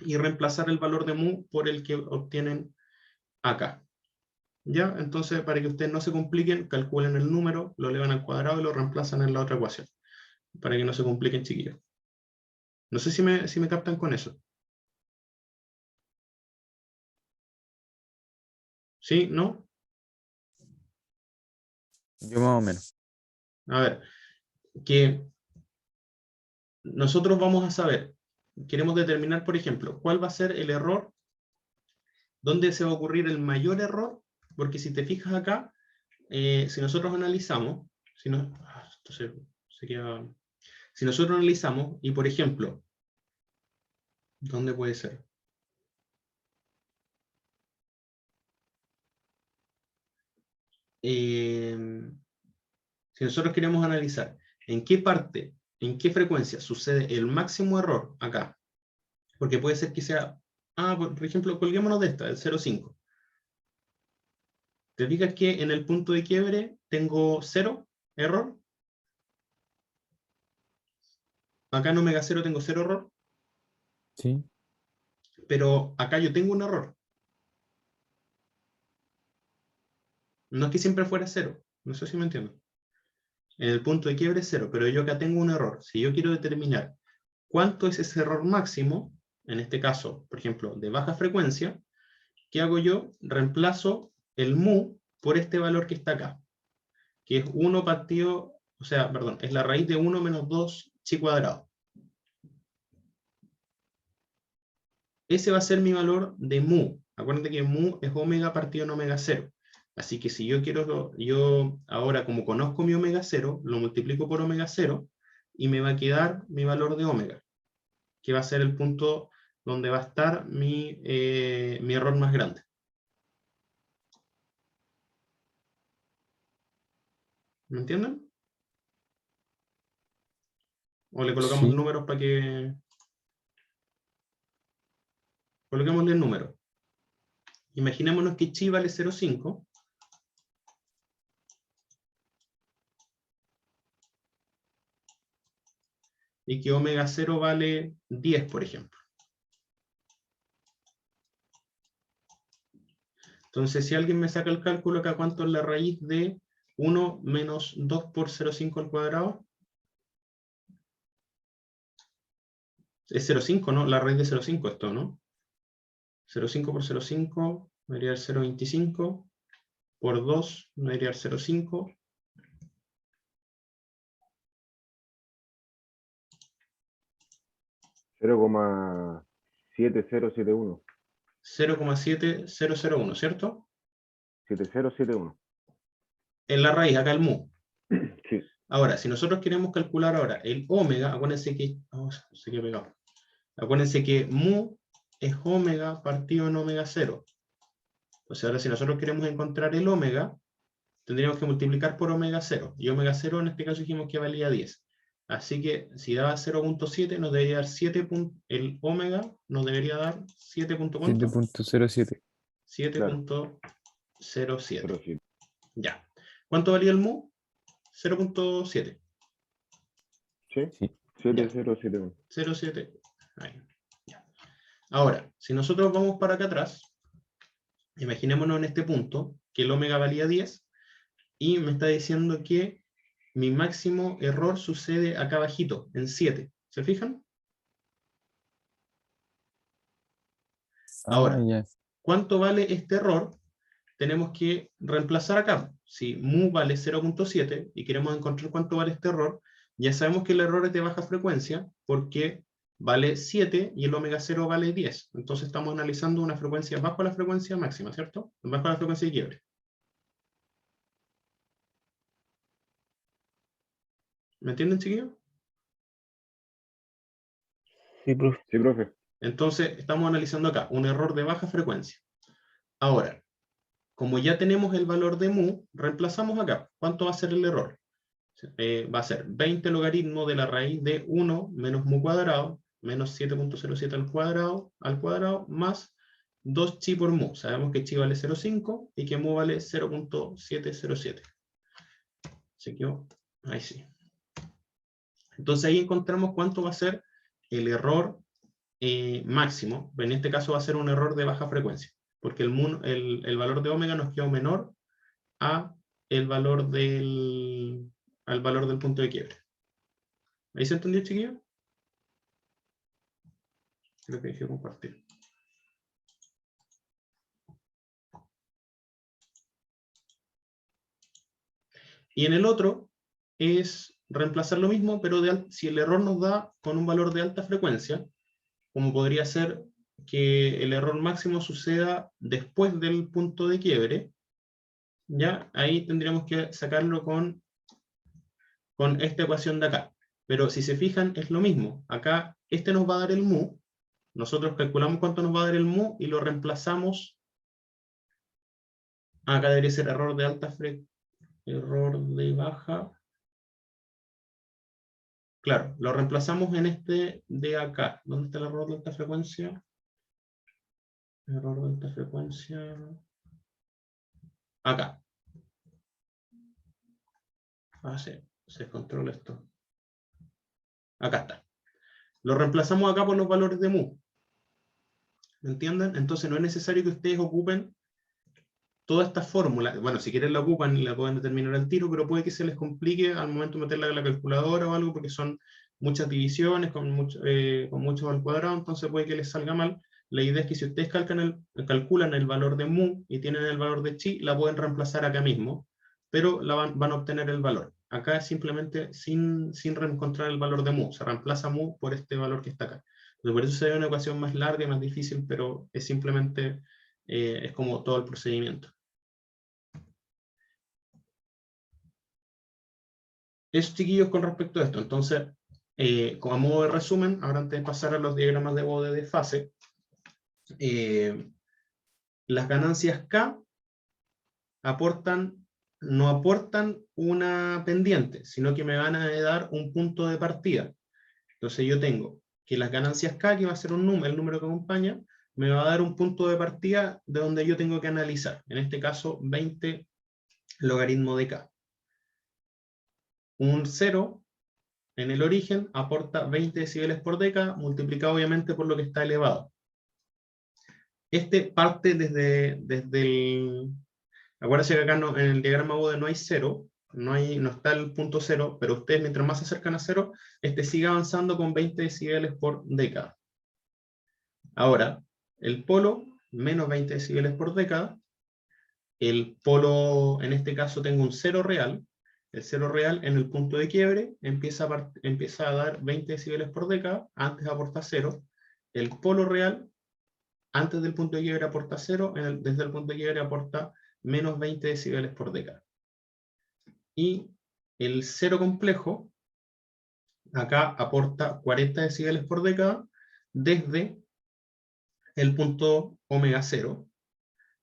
y reemplazar el valor de mu por el que obtienen acá. ¿Ya? Entonces, para que ustedes no se compliquen, calculen el número, lo elevan al cuadrado y lo reemplazan en la otra ecuación. Para que no se compliquen, chiquillos. No sé si me captan con eso. ¿Sí? ¿No? Yo más o menos. A ver, que nosotros vamos a saber, queremos determinar, por ejemplo, cuál va a ser el error, dónde se va a ocurrir el mayor error, porque si te fijas acá, si nosotros analizamos, si nosotros analizamos, y por ejemplo, ¿dónde puede ser? Si nosotros queremos analizar en qué parte, en qué frecuencia sucede el máximo error acá, porque puede ser que sea, por ejemplo, colguémonos de esta, del 0,5. ¿Te fijas que en el punto de quiebre tengo 0 error? Acá en omega 0 tengo 0 error. Sí. pero acá yo tengo un error. No es que siempre fuera 0, no sé si me entiendo. En el punto de quiebre es 0, pero yo acá tengo un error. Si yo quiero determinar cuánto es ese error máximo, en este caso, por ejemplo, de baja frecuencia, ¿qué hago yo? Reemplazo el mu por este valor que está acá, que es 1 partido, o sea, perdón, es la raíz de 1 menos 2 chi cuadrado. Ese va a ser mi valor de mu. Acuérdense que mu es omega partido en omega 0. Así que si yo quiero, yo ahora como conozco mi omega 0, lo multiplico por omega 0 y me va a quedar mi valor de omega, que va a ser el punto donde va a estar mi error más grande. ¿Me entienden? O le colocamos Sí, números para que... Coloquémosle el número. Imaginémonos que chi vale 0,5. Y que omega 0 vale 10, por ejemplo. Entonces, si alguien me saca el cálculo acá, ¿cuánto es la raíz de 1 menos 2 por 0,5 al cuadrado? Es 0,5, ¿no? La raíz de 0,5 esto, ¿no? 0,5 por 0,5 me daría 0,25. Por 2 me daría 0,5. 0,7071. 0,7001, ¿cierto? 7071. En la raíz, acá el mu. Sí. Ahora, si nosotros queremos calcular ahora el omega, acuérdense que... Oh, se quedó pegado. Acuérdense que mu es omega partido en omega 0. Entonces ahora si nosotros queremos encontrar el omega, tendríamos que multiplicar por omega 0. Y omega 0 en este caso dijimos que valía 10. Así que si daba 0,7 nos debería dar 7. El omega nos debería dar 7. ¿Cuánto? 7.07. 7.07. 07. Ya. ¿Cuánto valía el mu? 0.7. Sí. Sí. 7071. 0,7. Ahí. Ya. Ahora, si nosotros vamos para acá atrás, imaginémonos en este punto que el omega valía 10 y me está diciendo que mi máximo error sucede acá abajito, en 7. ¿Se fijan? Ah, Ahora, ya. ¿cuánto vale este error? Tenemos que reemplazar acá. Si mu vale 0.7 y queremos encontrar cuánto vale este error, ya sabemos que el error es de baja frecuencia porque vale 7 y el omega 0 vale 10. Entonces estamos analizando una frecuencia bajo la frecuencia máxima, ¿cierto? Bajo la frecuencia de quiebre. ¿Me entienden, chiquillos? Sí, profe. Sí, profe. Entonces estamos analizando acá un error de baja frecuencia. Ahora, como ya tenemos el valor de mu, reemplazamos acá. ¿Cuánto va a ser el error? Va a ser 20 logaritmo de la raíz de 1 menos mu cuadrado, menos 7.07 al cuadrado, más 2 chi por mu. Sabemos que chi vale 0,5 y que mu vale 0.707. Así que, ahí sí. Entonces ahí encontramos cuánto va a ser el error máximo. En este caso va a ser un error de baja frecuencia, porque el valor de omega nos quedó menor a al valor del punto de quiebre. ¿Ahí se entendió, chiquillos? Creo que dejé compartir. Y en el otro es reemplazar lo mismo, pero si el error nos da con un valor de alta frecuencia, como podría ser que el error máximo suceda después del punto de quiebre, ya ahí tendríamos que sacarlo con esta ecuación de acá. Pero si se fijan, es lo mismo. Acá este nos va a dar el mu, nosotros calculamos cuánto nos va a dar el mu y lo reemplazamos. Acá debería ser error de alta frecuencia, error de baja. Claro, lo reemplazamos en este de acá. ¿Dónde está el error de alta frecuencia? Error de alta frecuencia. Acá. Ah, sí, se descontrola esto. Acá está. Lo reemplazamos acá por los valores de mu. ¿Me entienden? Entonces no es necesario que ustedes ocupen toda esta fórmula. Bueno, si quieren la ocupan y la pueden determinar al tiro, pero puede que se les complique al momento de meterla en la calculadora o algo, porque son muchas divisiones con muchos al cuadrado, entonces puede que les salga mal. La idea es que si ustedes calculan el valor de mu y tienen el valor de chi, la pueden reemplazar acá mismo, pero van a obtener el valor. Acá es simplemente sin reencontrar el valor de mu, se reemplaza mu por este valor que está acá. Entonces, por eso se ve una ecuación más larga y más difícil, pero es simplemente, es como todo el procedimiento. Eso, chiquillos, con respecto a esto. Entonces, como a modo de resumen, ahora antes de pasar a los diagramas de bode de fase, las ganancias K no aportan una pendiente, sino que me van a dar un punto de partida. Entonces yo tengo que las ganancias K, que va a ser el número que acompaña, me va a dar un punto de partida de donde yo tengo que analizar. En este caso, 20 logaritmo de K. Un 0 en el origen aporta 20 decibeles por década, multiplicado obviamente por lo que está elevado. Este parte desde el... Acuérdense que acá en el diagrama Bode no hay 0, no está el punto 0, pero ustedes mientras más se acercan a 0, este sigue avanzando con 20 decibeles por década. Ahora, el polo, menos 20 decibeles por década. El polo, en este caso tengo un 0 real. El 0 real en el punto de quiebre empieza a dar 20 decibeles por década, antes aporta 0. El polo real, antes del punto de quiebre aporta 0, desde el punto de quiebre aporta menos 20 decibeles por década. Y el 0 complejo, acá aporta 40 decibeles por década, desde el punto omega 0.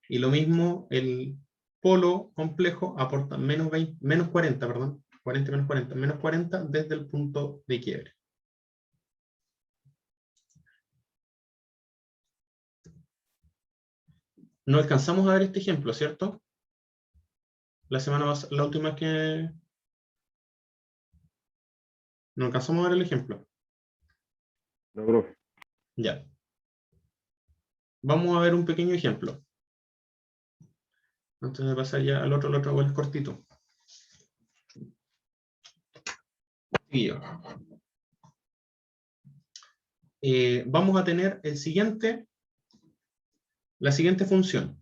Y lo mismo, el polo complejo aporta menos 40, perdón, 40 menos 40, menos 40 desde el punto de quiebre. No alcanzamos a ver este ejemplo, ¿cierto? La última vez que... No alcanzamos a ver el ejemplo. No, profe. Ya. Vamos a ver un pequeño ejemplo. Antes de pasar ya al otro igual es cortito. Vamos a tener la siguiente función.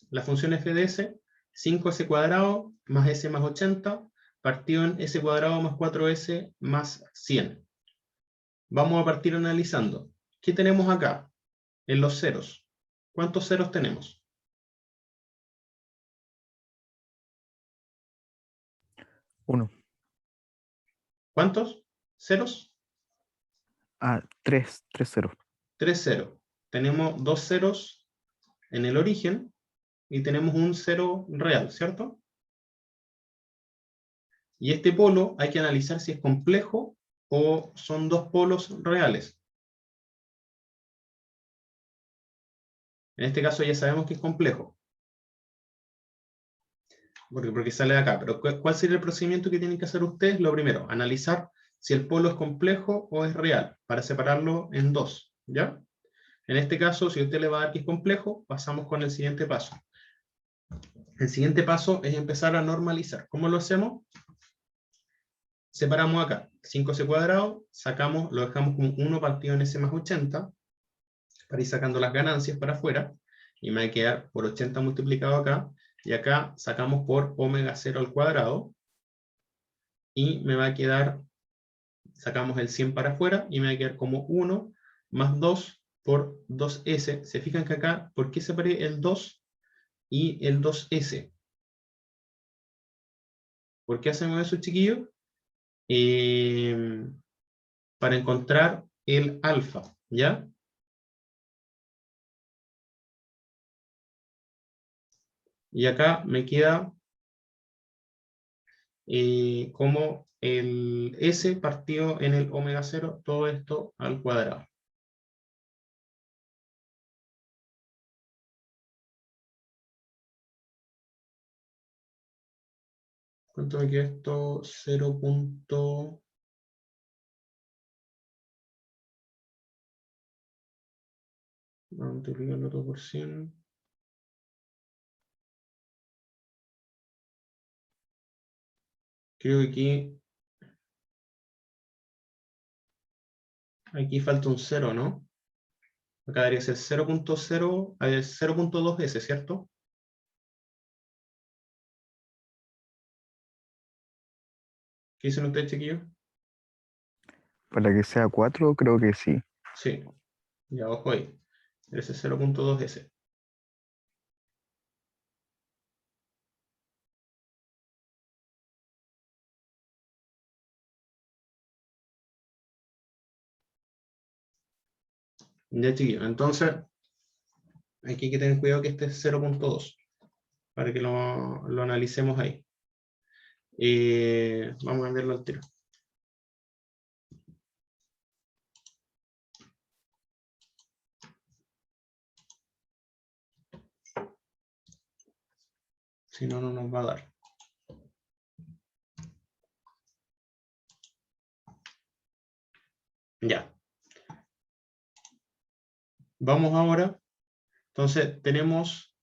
La función f de s, 5s cuadrado más s más 80, partido en s cuadrado más 4s más 100. Vamos a partir analizando. ¿Qué tenemos acá? En los ceros. ¿Cuántos ceros tenemos? Uno. ¿Cuántos ceros? Ah, 3 0. 3 ceros. Tenemos 2 ceros en el origen y tenemos un 0 real, ¿cierto? Y este polo hay que analizar si es complejo o son dos polos reales. En este caso ya sabemos que es complejo. Porque sale de acá. Pero ¿cuál sería el procedimiento que tienen que hacer ustedes? Lo primero, analizar si el polo es complejo o es real, para separarlo en dos, ¿ya? En este caso, si usted le va a dar que es complejo, pasamos con el siguiente paso. El siguiente paso es empezar a normalizar. ¿Cómo lo hacemos? Separamos acá, 5c cuadrado, lo dejamos como 1 partido en s más 80, para ir sacando las ganancias para afuera, y me va a quedar por 80 multiplicado acá, y acá sacamos por omega 0 al cuadrado, y me va a quedar, sacamos el 100 para afuera, y me va a quedar como 1 más 2 por 2s. Se fijan que acá, ¿por qué separé el 2 y el 2s? ¿Por qué hacemos eso, chiquillos? Para encontrar el alfa, ¿ya? Y acá me queda como el S partido en el omega 0, todo esto al cuadrado. ¿Cuánto me queda esto? 0. ¿Cuánto? 0.0 Vamos a multiplicarlo todo por 100. Creo que aquí falta un 0, ¿no? Acá debería ser 0.0, 0.2S, ¿cierto? ¿Qué dicen ustedes, chiquillos? Para que sea 4, creo que sí. Sí, ya ojo ahí. Ese es 0.2S. Ya, chiquillos. Entonces, aquí hay que tener cuidado que este es 0.2 para que lo analicemos ahí. Vamos a verlo al tiro. Si no, no nos va a dar. Ya. Vamos ahora. Entonces, tenemos...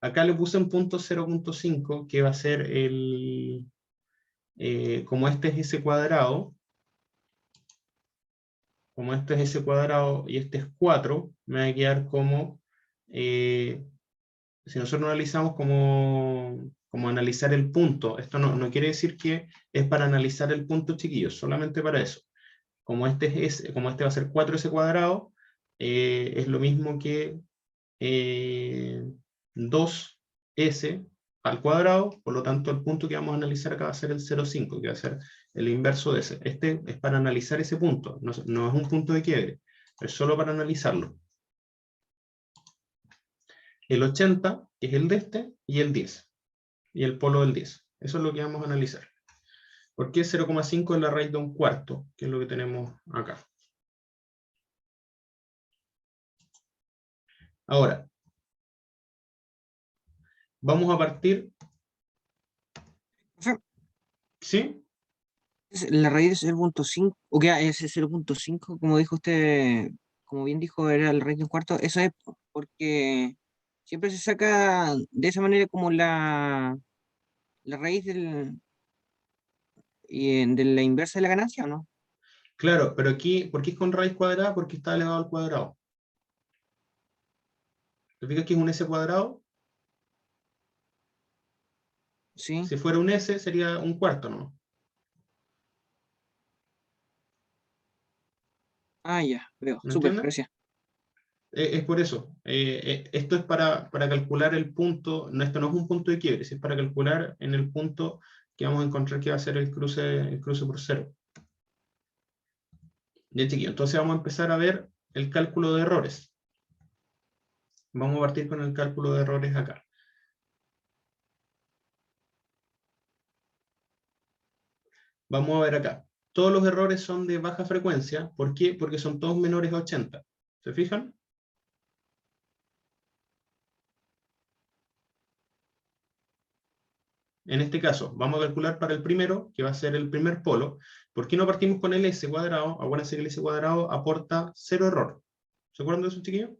Acá le puse un punto 0.5, que va a ser el... como este es ese cuadrado, como este es ese cuadrado y este es 4, me va a quedar como... si nosotros analizamos como analizar el punto, esto no quiere decir que es para analizar el punto, chiquillos, solamente para eso. Como este va a ser 4s cuadrado, es lo mismo que 2s al cuadrado, por lo tanto el punto que vamos a analizar acá va a ser el 0,5, que va a ser el inverso de ese. Este es para analizar ese punto, no es un punto de quiebre, es solo para analizarlo. El 80, que es el de este, y el 10, y el polo del 10. Eso es lo que vamos a analizar. ¿Por qué 0,5 es la raíz de un cuarto? Que es lo que tenemos acá. Ahora, vamos a partir... Profe, ¿Sí? la raíz de 0.5, o que ese 0.5, como dijo usted, como bien dijo, era el raíz de un cuarto. Eso es porque siempre se saca de esa manera como la raíz de la inversa de la ganancia, ¿o no? Claro, pero aquí, ¿por qué es con raíz cuadrada? Porque está elevado al cuadrado. ¿Te fijas que es un s cuadrado? Sí. Si fuera un s, sería un cuarto, ¿no? Ah, ya, veo. ¿Me Súper, entiendes? gracias. Es por eso. Esto es para calcular el punto. No, esto no es un punto de quiebre, es para calcular en el punto que vamos a encontrar que va a ser el cruce por cero. Bien, chiquillos. Entonces vamos a empezar a ver el cálculo de errores. Vamos a partir con el cálculo de errores acá. Vamos a ver acá. Todos los errores son de baja frecuencia. ¿Por qué? Porque son todos menores a 80. ¿Se fijan? En este caso, vamos a calcular para el primero, que va a ser el primer polo. ¿Por qué no partimos con el s cuadrado? Acuérdense que el s cuadrado aporta 0 error. ¿Se acuerdan de eso, chiquillos?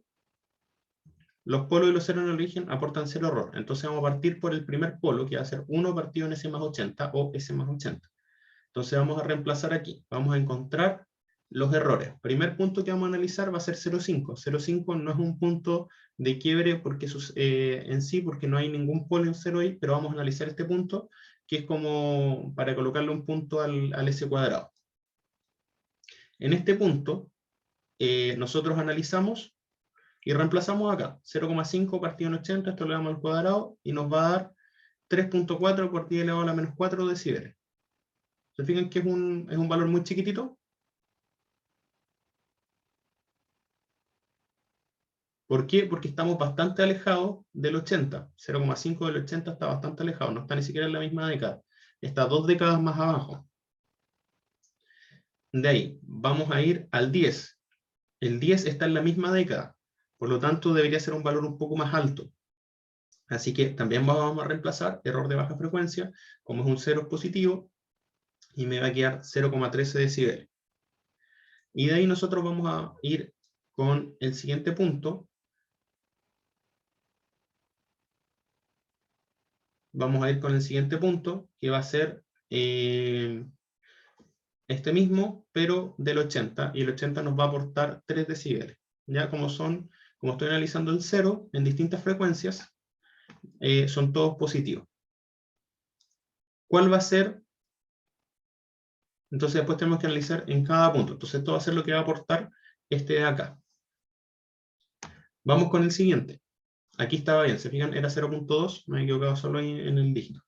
Los polos y los ceros en el origen aportan 0 error. Entonces vamos a partir por el primer polo, que va a ser 1 partido en s más 80 o s más 80. Entonces vamos a reemplazar aquí. Vamos a encontrar los errores. Primer punto que vamos a analizar va a ser 0,5. 0,5 no es un punto de quiebre porque en sí, porque no hay ningún polo en 0 ahí, pero vamos a analizar este punto, que es como para colocarle un punto al s cuadrado. En este punto, nosotros analizamos y reemplazamos acá. 0,5 partido en 80, esto le damos al cuadrado, y nos va a dar 3.4 por 10 elevado a la menos 4 decibeles. ¿Se fijan que es un valor muy chiquitito? ¿Por qué? Porque estamos bastante alejados del 80. 0,5 del 80 está bastante alejado, no está ni siquiera en la misma década. Está 2 décadas más abajo. De ahí, vamos a ir al 10. El 10 está en la misma década, por lo tanto debería ser un valor un poco más alto. Así que también vamos a reemplazar error de baja frecuencia, como es un 0 positivo, y me va a quedar 0,13 decibeles. Y de ahí nosotros vamos a ir con el siguiente punto. Vamos a ir con el siguiente punto, que va a ser este mismo, pero del 80, y el 80 nos va a aportar 3 decibeles. Ya como estoy analizando el 0 en distintas frecuencias, son todos positivos. ¿Cuál va a ser? Entonces después tenemos que analizar en cada punto. Entonces esto va a ser lo que va a aportar este de acá. Vamos con el siguiente. Aquí estaba bien, se fijan, era 0.2, me he equivocado solo ahí en el dígito.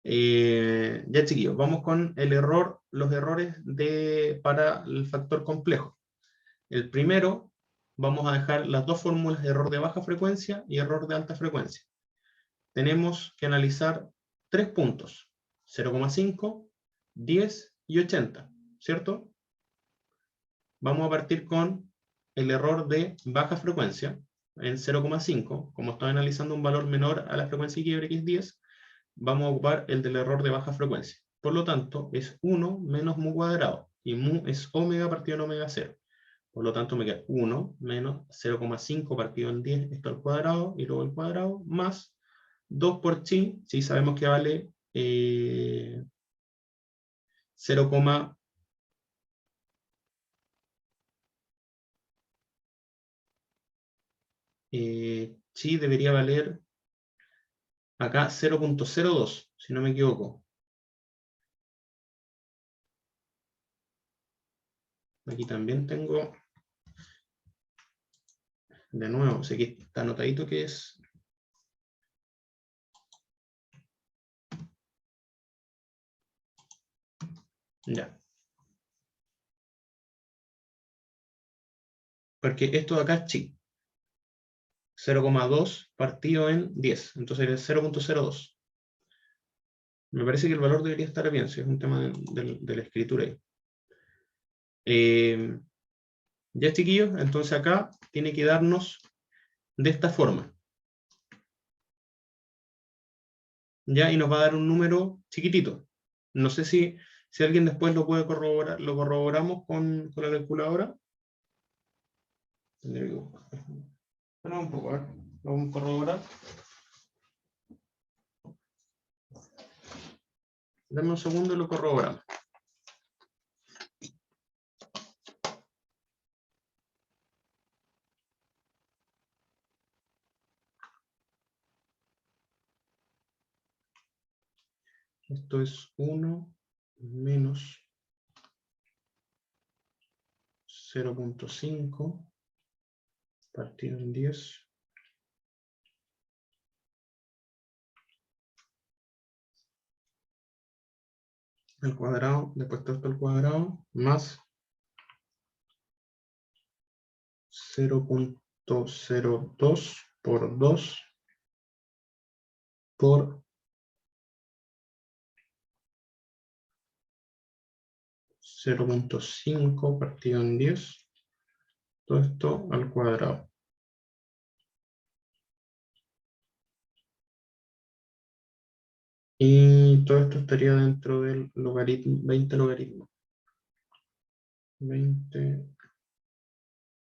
Ya chiquillos, vamos con el error, los errores para el factor complejo. El primero, vamos a dejar las dos fórmulas de error de baja frecuencia y error de alta frecuencia. Tenemos que analizar 3 puntos, 0,5, 10 y 80, ¿cierto? Vamos a partir con el error de baja frecuencia en 0,5. Como estoy analizando un valor menor a la frecuencia de quiebre, que es 10, vamos a ocupar el del error de baja frecuencia. Por lo tanto, es 1 menos mu cuadrado, y mu es omega partido en omega 0. Por lo tanto, me queda 1 menos 0,5 partido en 10, esto al cuadrado, y luego al cuadrado, más 2 por chi, si sabemos que vale 0, chi debería valer acá 0.02, si no me equivoco. Aquí también tengo, de nuevo, sé que está anotadito que es ya. Porque esto de acá es chi. 0,2 partido en 10. Entonces es 0.02. Me parece que el valor debería estar bien, si es un tema de la escritura ahí. Ya chiquillos, entonces acá tiene que darnos de esta forma. Ya, y nos va a dar un número chiquitito. No sé si alguien después lo puede corroborar, lo corroboramos con la calculadora. Espera un poco, a ver, lo vamos a corroborar. Dame un segundo y lo corroboramos. Esto es 1 menos 0.5 partido en 10 al cuadrado, después todo esto al cuadrado, más 0.02 por 2 por 0.5 partido en 10, todo esto al cuadrado. Y todo esto estaría dentro del logaritmo, 20 logaritmos. 20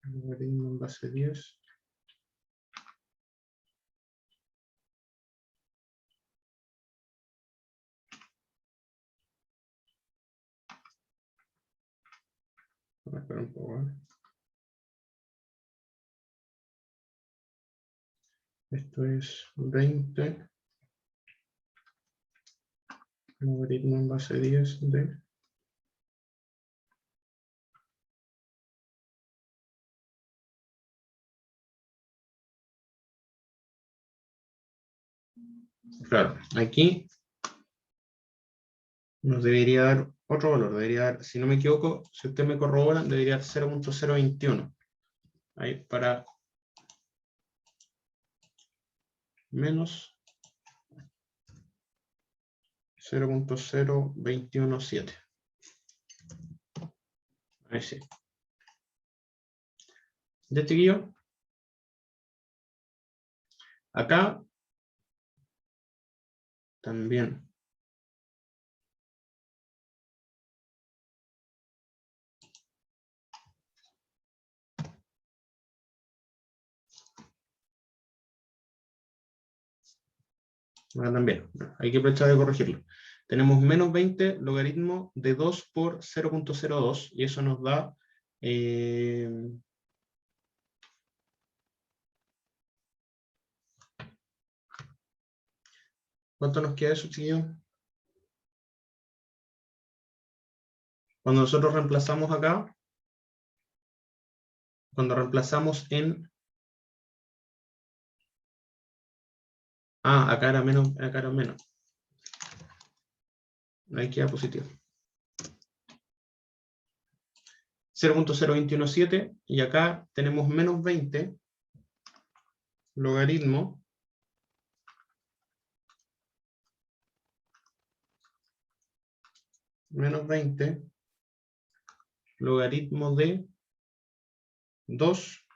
logaritmo en base 10. Vamos a esperar un poco, ¿eh? Esto es 20 logaritmo en base 10 de claro, aquí nos debería dar otro valor, debería dar, si no me equivoco, si usted me corrobora, debería dar 0.021. Ahí para menos 0.0217. Ahí sí. ¿Ya chiquillo? Acá también Acá también. Hay que aprovechar de corregirlo. Tenemos menos 20 logaritmo de 2 por 0.02 y eso nos da... ¿cuánto nos queda eso, chiquillos? Cuando nosotros reemplazamos acá, cuando reemplazamos en... Ah, acá era menos, acá era menos. Ahí queda positivo. 0.0217 y acá tenemos menos 20 logaritmo menos 20 logaritmo de 2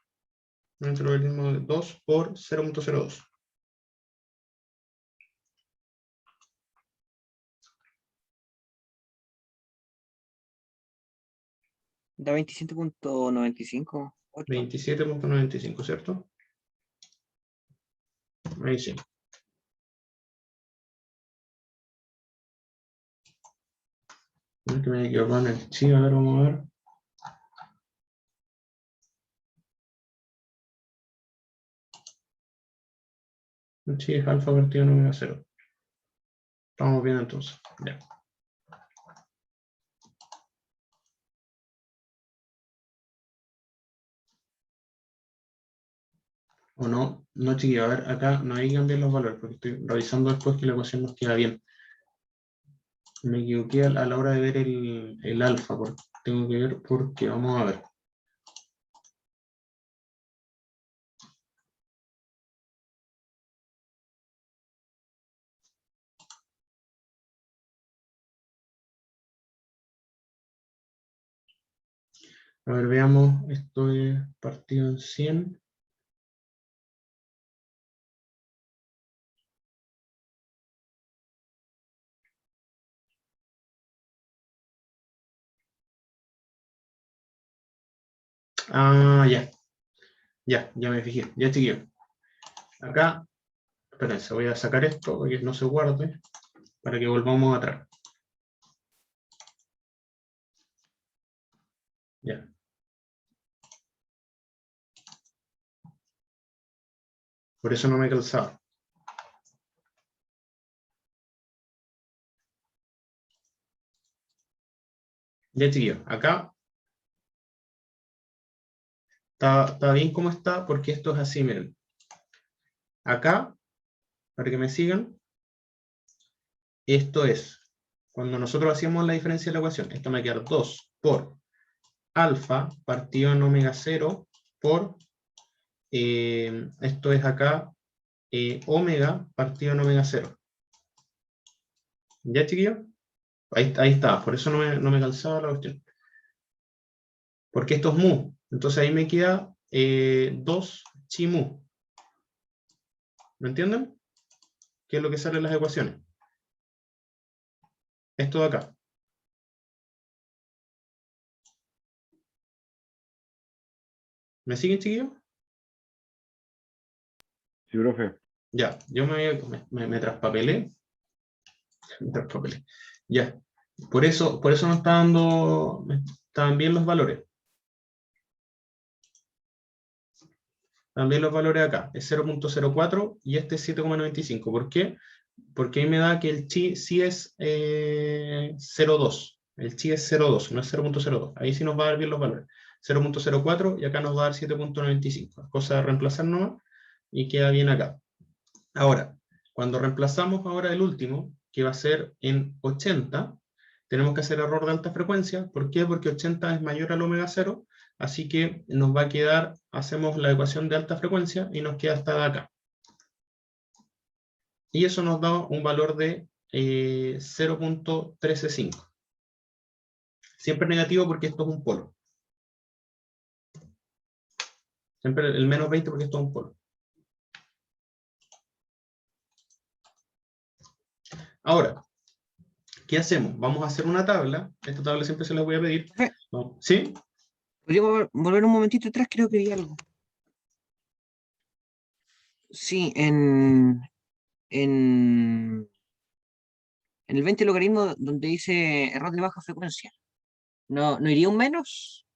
logaritmo de 2 por 0.02. Da 27.95. 27.95, ¿cierto? Ahí sí. No, que me equivoco en el chi, a ver, vamos a ver. El chi es alfa partido en omega 0. Estamos bien entonces. Ya. O no, no chiquillo, a ver, acá no hay que cambiar los valores, porque estoy revisando después que la ecuación nos queda bien. Me equivoqué a la hora de ver el alfa, porque tengo que ver porque vamos a ver. A ver, veamos, esto es partido en 100. Ah, ya. Ya me fijé. Ya chiquillo. Acá, espérense, voy a sacar esto para que no se guarde, para que volvamos atrás. Ya. Por eso no me calzaba. Ya chiquillo, acá está bien como está, porque esto es así, miren. Acá, para que me sigan, esto es, cuando nosotros hacíamos la diferencia de la ecuación, esto me va a quedar 2 por alfa partido en omega 0 por, esto es acá, omega partido en omega 0. ¿Ya, chiquillo? Ahí está, por eso no me calzaba la cuestión. Porque esto es mu, entonces ahí me queda 2 chi mu. ¿Me entienden? ¿Qué es lo que sale en las ecuaciones? Esto de acá. ¿Me siguen, chiquillos? Sí, profe. Ya, yo me traspapelé. Me traspapelé. Ya. Por eso me estaban bien los valores. También los valores acá. Es 0.04 y este es 7,95. ¿Por qué? Porque ahí me da que el chi sí es 0,2. El chi es 0,2, no es 0.02. Ahí sí nos va a dar bien los valores. 0.04 y acá nos va a dar 7.95. Cosa de reemplazar nomás y queda bien acá. Ahora, cuando reemplazamos ahora el último, que va a ser en 80, tenemos que hacer error de alta frecuencia. ¿Por qué? Porque 80 es mayor al omega 0, así que nos va a quedar, hacemos la ecuación de alta frecuencia y nos queda hasta acá. Y eso nos da un valor de 0.135. Siempre negativo porque esto es un polo. Siempre el menos 20 porque esto es un polo. Ahora, ¿qué hacemos? Vamos a hacer una tabla. Esta tabla siempre se la voy a pedir. ¿Sí? ¿Podríamos volver un momentito atrás? Creo que vi algo. Sí, en el 20 logaritmo donde dice error de baja frecuencia, ¿no iría un menos?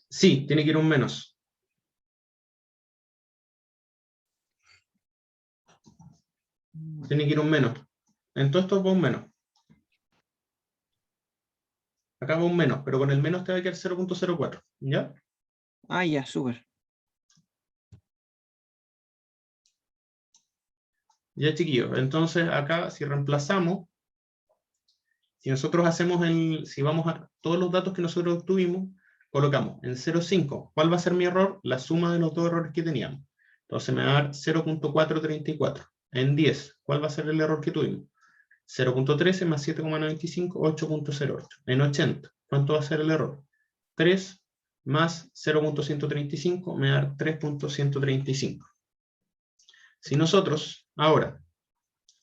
Sí, tiene que ir un menos. Tiene que ir un menos. En todo esto va un menos. Acá va un menos, pero con el menos te va a quedar 0.04. ¿Ya? Ah, ya, súper. Ya, chiquillos. Entonces, acá, si reemplazamos, si nosotros hacemos si vamos a todos los datos que nosotros obtuvimos, colocamos en 0.5. ¿Cuál va a ser mi error? La suma de los dos errores que teníamos. Entonces me va a dar 0.434. En 10, ¿cuál va a ser el error que tuvimos? 0.13 más 7,95, 8.08. En 80, ¿cuánto va a ser el error? 3 más 0.135 me va a dar 3.135. Si nosotros ahora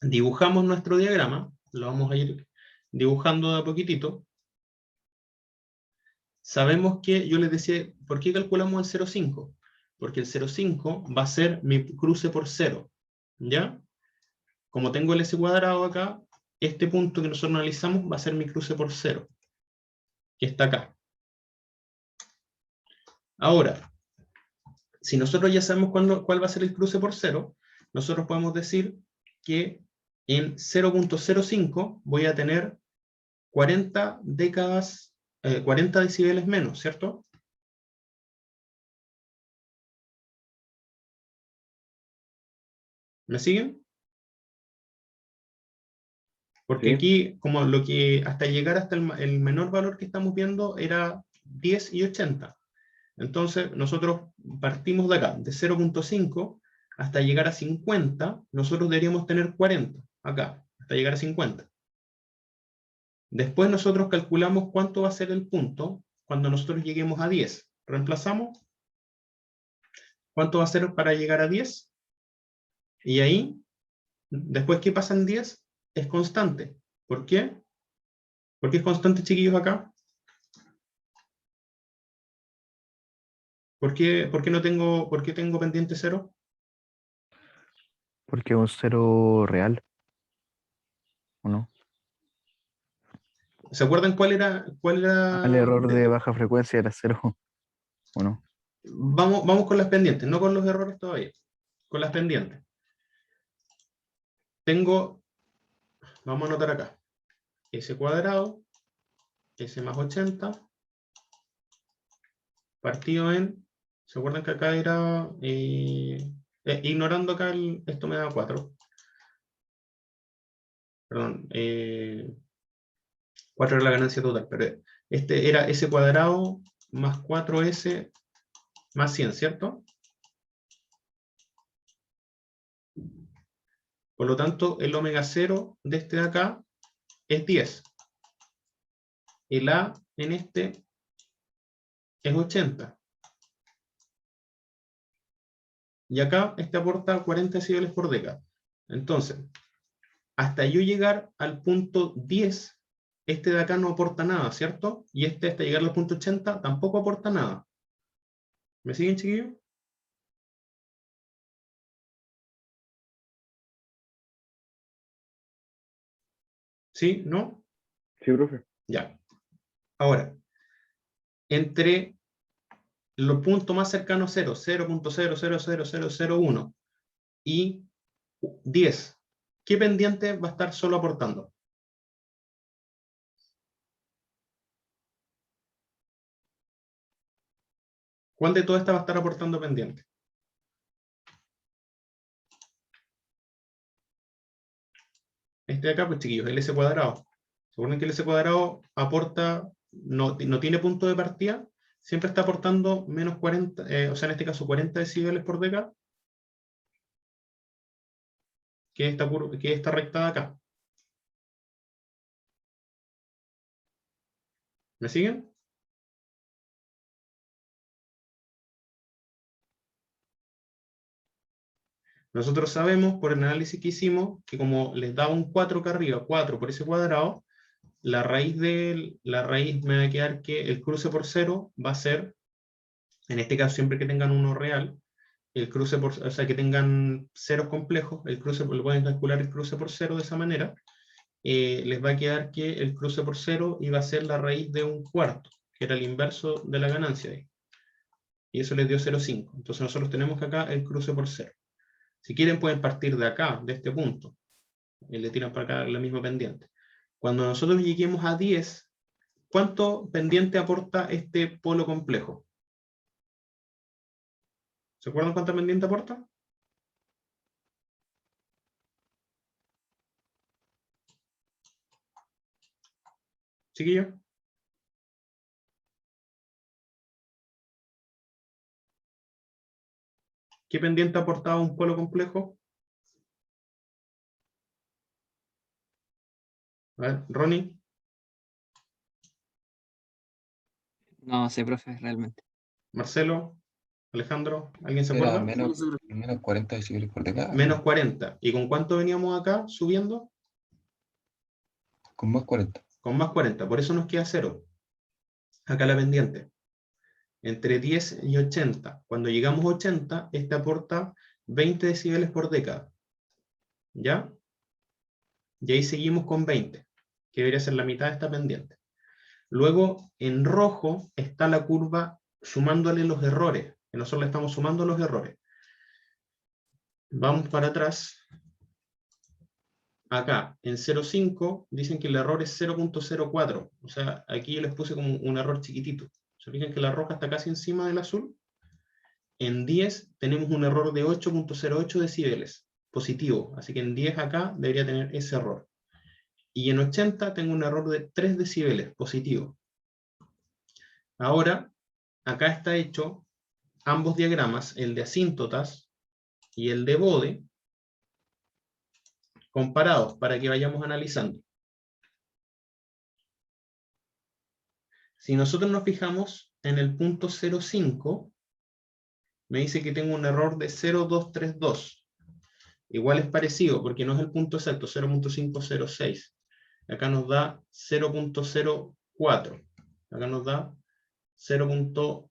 dibujamos nuestro diagrama, lo vamos a ir dibujando de a poquitito, sabemos que yo les decía, ¿por qué calculamos el 0,5? Porque el 0,5 va a ser mi cruce por 0, ¿ya? Como tengo el s cuadrado acá, este punto que nosotros analizamos va a ser mi cruce por 0, que está acá. Ahora, si nosotros ya sabemos cuál va a ser el cruce por 0, nosotros podemos decir que en 0.05 voy a tener 40 décadas, 40 decibeles menos, ¿cierto? ¿Me siguen? Porque Sí. aquí, como lo que hasta llegar hasta el menor valor que estamos viendo era 10 y 80. Entonces, nosotros partimos de acá, de 0.5 hasta llegar a 50, nosotros deberíamos tener 40, acá, hasta llegar a 50. Después nosotros calculamos cuánto va a ser el punto cuando nosotros lleguemos a 10. Reemplazamos. ¿Cuánto va a ser para llegar a 10? Y ahí, después que pasan 10, es constante. ¿Por qué? ¿Por qué es constante, chiquillos, acá? ¿Por qué tengo pendiente 0? Porque es un cero real, ¿o no? ¿Se acuerdan cuál era? El error de baja frecuencia era cero, ¿o no? Vamos con las pendientes, no con los errores todavía. Con las pendientes. Vamos a anotar acá, s cuadrado, s más 80, partido en, ¿se acuerdan que acá era, ignorando acá, esto me da 4, perdón, 4 era la ganancia total, pero este era s cuadrado más 4s más 100, ¿cierto? Por lo tanto, el omega 0 de este de acá es 10. El A en este es 80. Y acá este aporta 40 decibeles por década. Entonces, hasta yo llegar al punto 10, este de acá no aporta nada, ¿cierto? Y este hasta llegar al punto 80 tampoco aporta nada. ¿Me siguen, chiquillos? ¿Sí? ¿No? Sí, profe. Ya. Ahora, entre los puntos más cercanos a 0, 0.000001 y 10, ¿qué pendiente va a estar solo aportando? ¿Cuál de todas estas va a estar aportando pendiente? Este de acá, pues chiquillos, el s cuadrado. ¿Se acuerdan que el s cuadrado aporta, no tiene punto de partida? Siempre está aportando menos 40, o sea, en este caso 40 decibeles por década, que es esta recta de acá. ¿Me siguen? Nosotros sabemos, por el análisis que hicimos, que como les da un 4 acá arriba, 4 por ese cuadrado, la raíz me va a quedar que el cruce por 0 va a ser, en este caso siempre que tengan uno real, el cruce por, o sea, que tengan ceros complejos, el cruce, lo pueden calcular el cruce por cero de esa manera, les va a quedar que el cruce por cero iba a ser la raíz de un cuarto, que era el inverso de la ganancia ahí. Y eso les dio 0,5. Entonces nosotros tenemos que acá el cruce por cero. Si quieren pueden partir de acá, de este punto, y le tiran para acá la misma pendiente. Cuando nosotros lleguemos a 10, ¿cuánto pendiente aporta este polo complejo? ¿Se acuerdan cuánta pendiente aporta? ¿Chiquillos? ¿Qué pendiente aportaba un polo complejo? A ver, Ronnie, No sé, profe, realmente. Marcelo, Alejandro, ¿alguien se Era acuerda? menos 40 decibeles por decada. Menos ¿no? 40. ¿Y con cuánto veníamos acá subiendo? Con más 40. Con más 40. Por eso nos queda 0. Acá la pendiente. Entre 10 y 80. Cuando llegamos a 80, este aporta 20 decibeles por década. ¿Ya? Y ahí seguimos con 20, que debería ser la mitad de esta pendiente. Luego, en rojo, está la curva sumándole los errores, que nosotros le estamos sumando los errores. Vamos para atrás. Acá, en 0,5, dicen que el error es 0,04. O sea, aquí yo les puse como un error chiquitito. ¿Se fijan que la roja está casi encima del azul? En 10 tenemos un error de 8,08 decibeles, positivo. Así que en 10 acá debería tener ese error. Y en 80 tengo un error de 3 decibeles, positivo. Ahora, acá está hecho ambos diagramas, el de asíntotas y el de Bode, comparados para que vayamos analizando. Si nosotros nos fijamos en el punto 0,5, me dice que tengo un error de 0,232. Igual es parecido, porque no es el punto exacto, 0,506. Acá nos da 0,04. Acá nos da 0,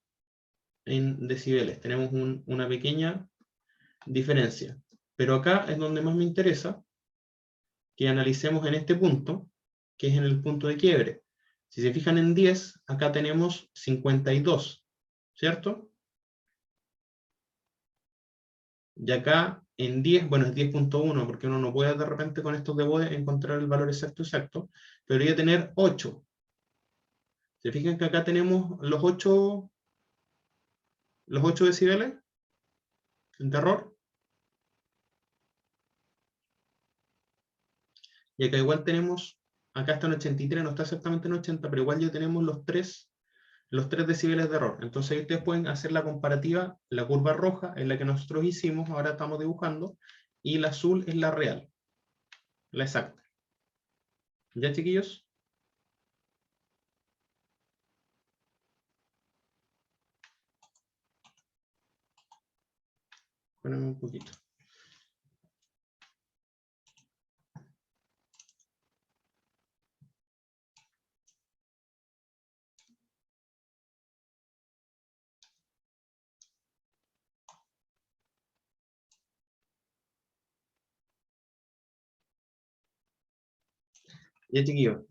en decibeles. Tenemos una pequeña diferencia. Pero acá es donde más me interesa que analicemos en este punto, que es en el punto de quiebre. Si se fijan en 10, acá tenemos 52, ¿cierto? Y acá en 10, bueno, es 10,1, porque uno no puede de repente con estos de Bode encontrar el valor exacto, pero debería tener 8. ¿Se fijan que acá tenemos los 8 decibeles de error? Y acá igual tenemos, acá está en 83, no está exactamente en 80, pero igual ya tenemos los 3 decibeles de error. Entonces ahí ustedes pueden hacer la comparativa, la curva roja es la que nosotros hicimos, ahora estamos dibujando, y la azul es la real, la exacta. ¿Ya, chiquillos? Espérenme un poquito. Ya, chiquillos.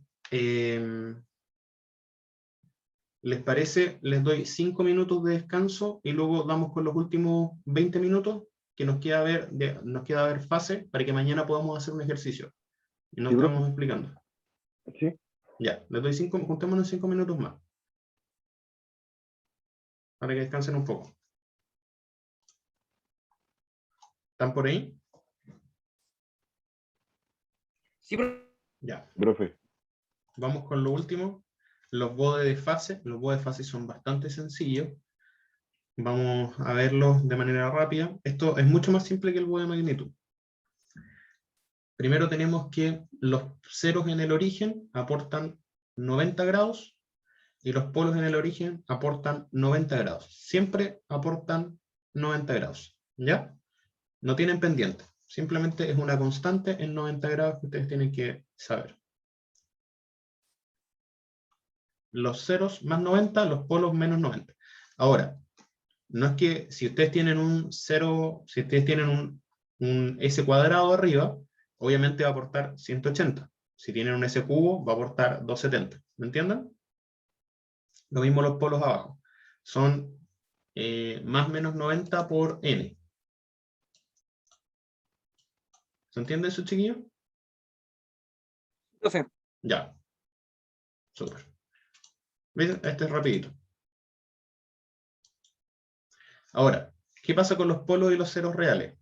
¿Les parece? Les doy 5 minutos de descanso y luego damos con los últimos 20 minutos que nos queda ver fase para que mañana podamos hacer un ejercicio. Y nos Sí, profe. estamos explicando. Sí. Ya, les doy 5, juntémonos 5 minutos más. Para que descansen un poco. ¿Están por ahí? Sí, Ya. Profe. Vamos con lo último. Los Bode de fase. Los Bode de fase son bastante sencillos. Vamos a verlos de manera rápida. Esto es mucho más simple que el Bode de magnitud. Primero tenemos que los ceros en el origen aportan 90 grados y los polos en el origen aportan 90 grados. Siempre aportan 90 grados. ¿Ya? No tienen pendiente. Simplemente es una constante en 90 grados que ustedes tienen que saber. Los ceros más 90, los polos menos 90. Ahora, no es que si ustedes tienen un 0, si ustedes tienen un S cuadrado arriba, obviamente va a aportar 180. Si tienen un S cubo, va a aportar 270. ¿Me entienden? Lo mismo los polos abajo. Son más o menos 90 por n. ¿Se entiende eso, chiquillos? Profe, Ya. Súper. ¿Ves? Este es rapidito. Ahora, ¿qué pasa con los polos y los ceros reales?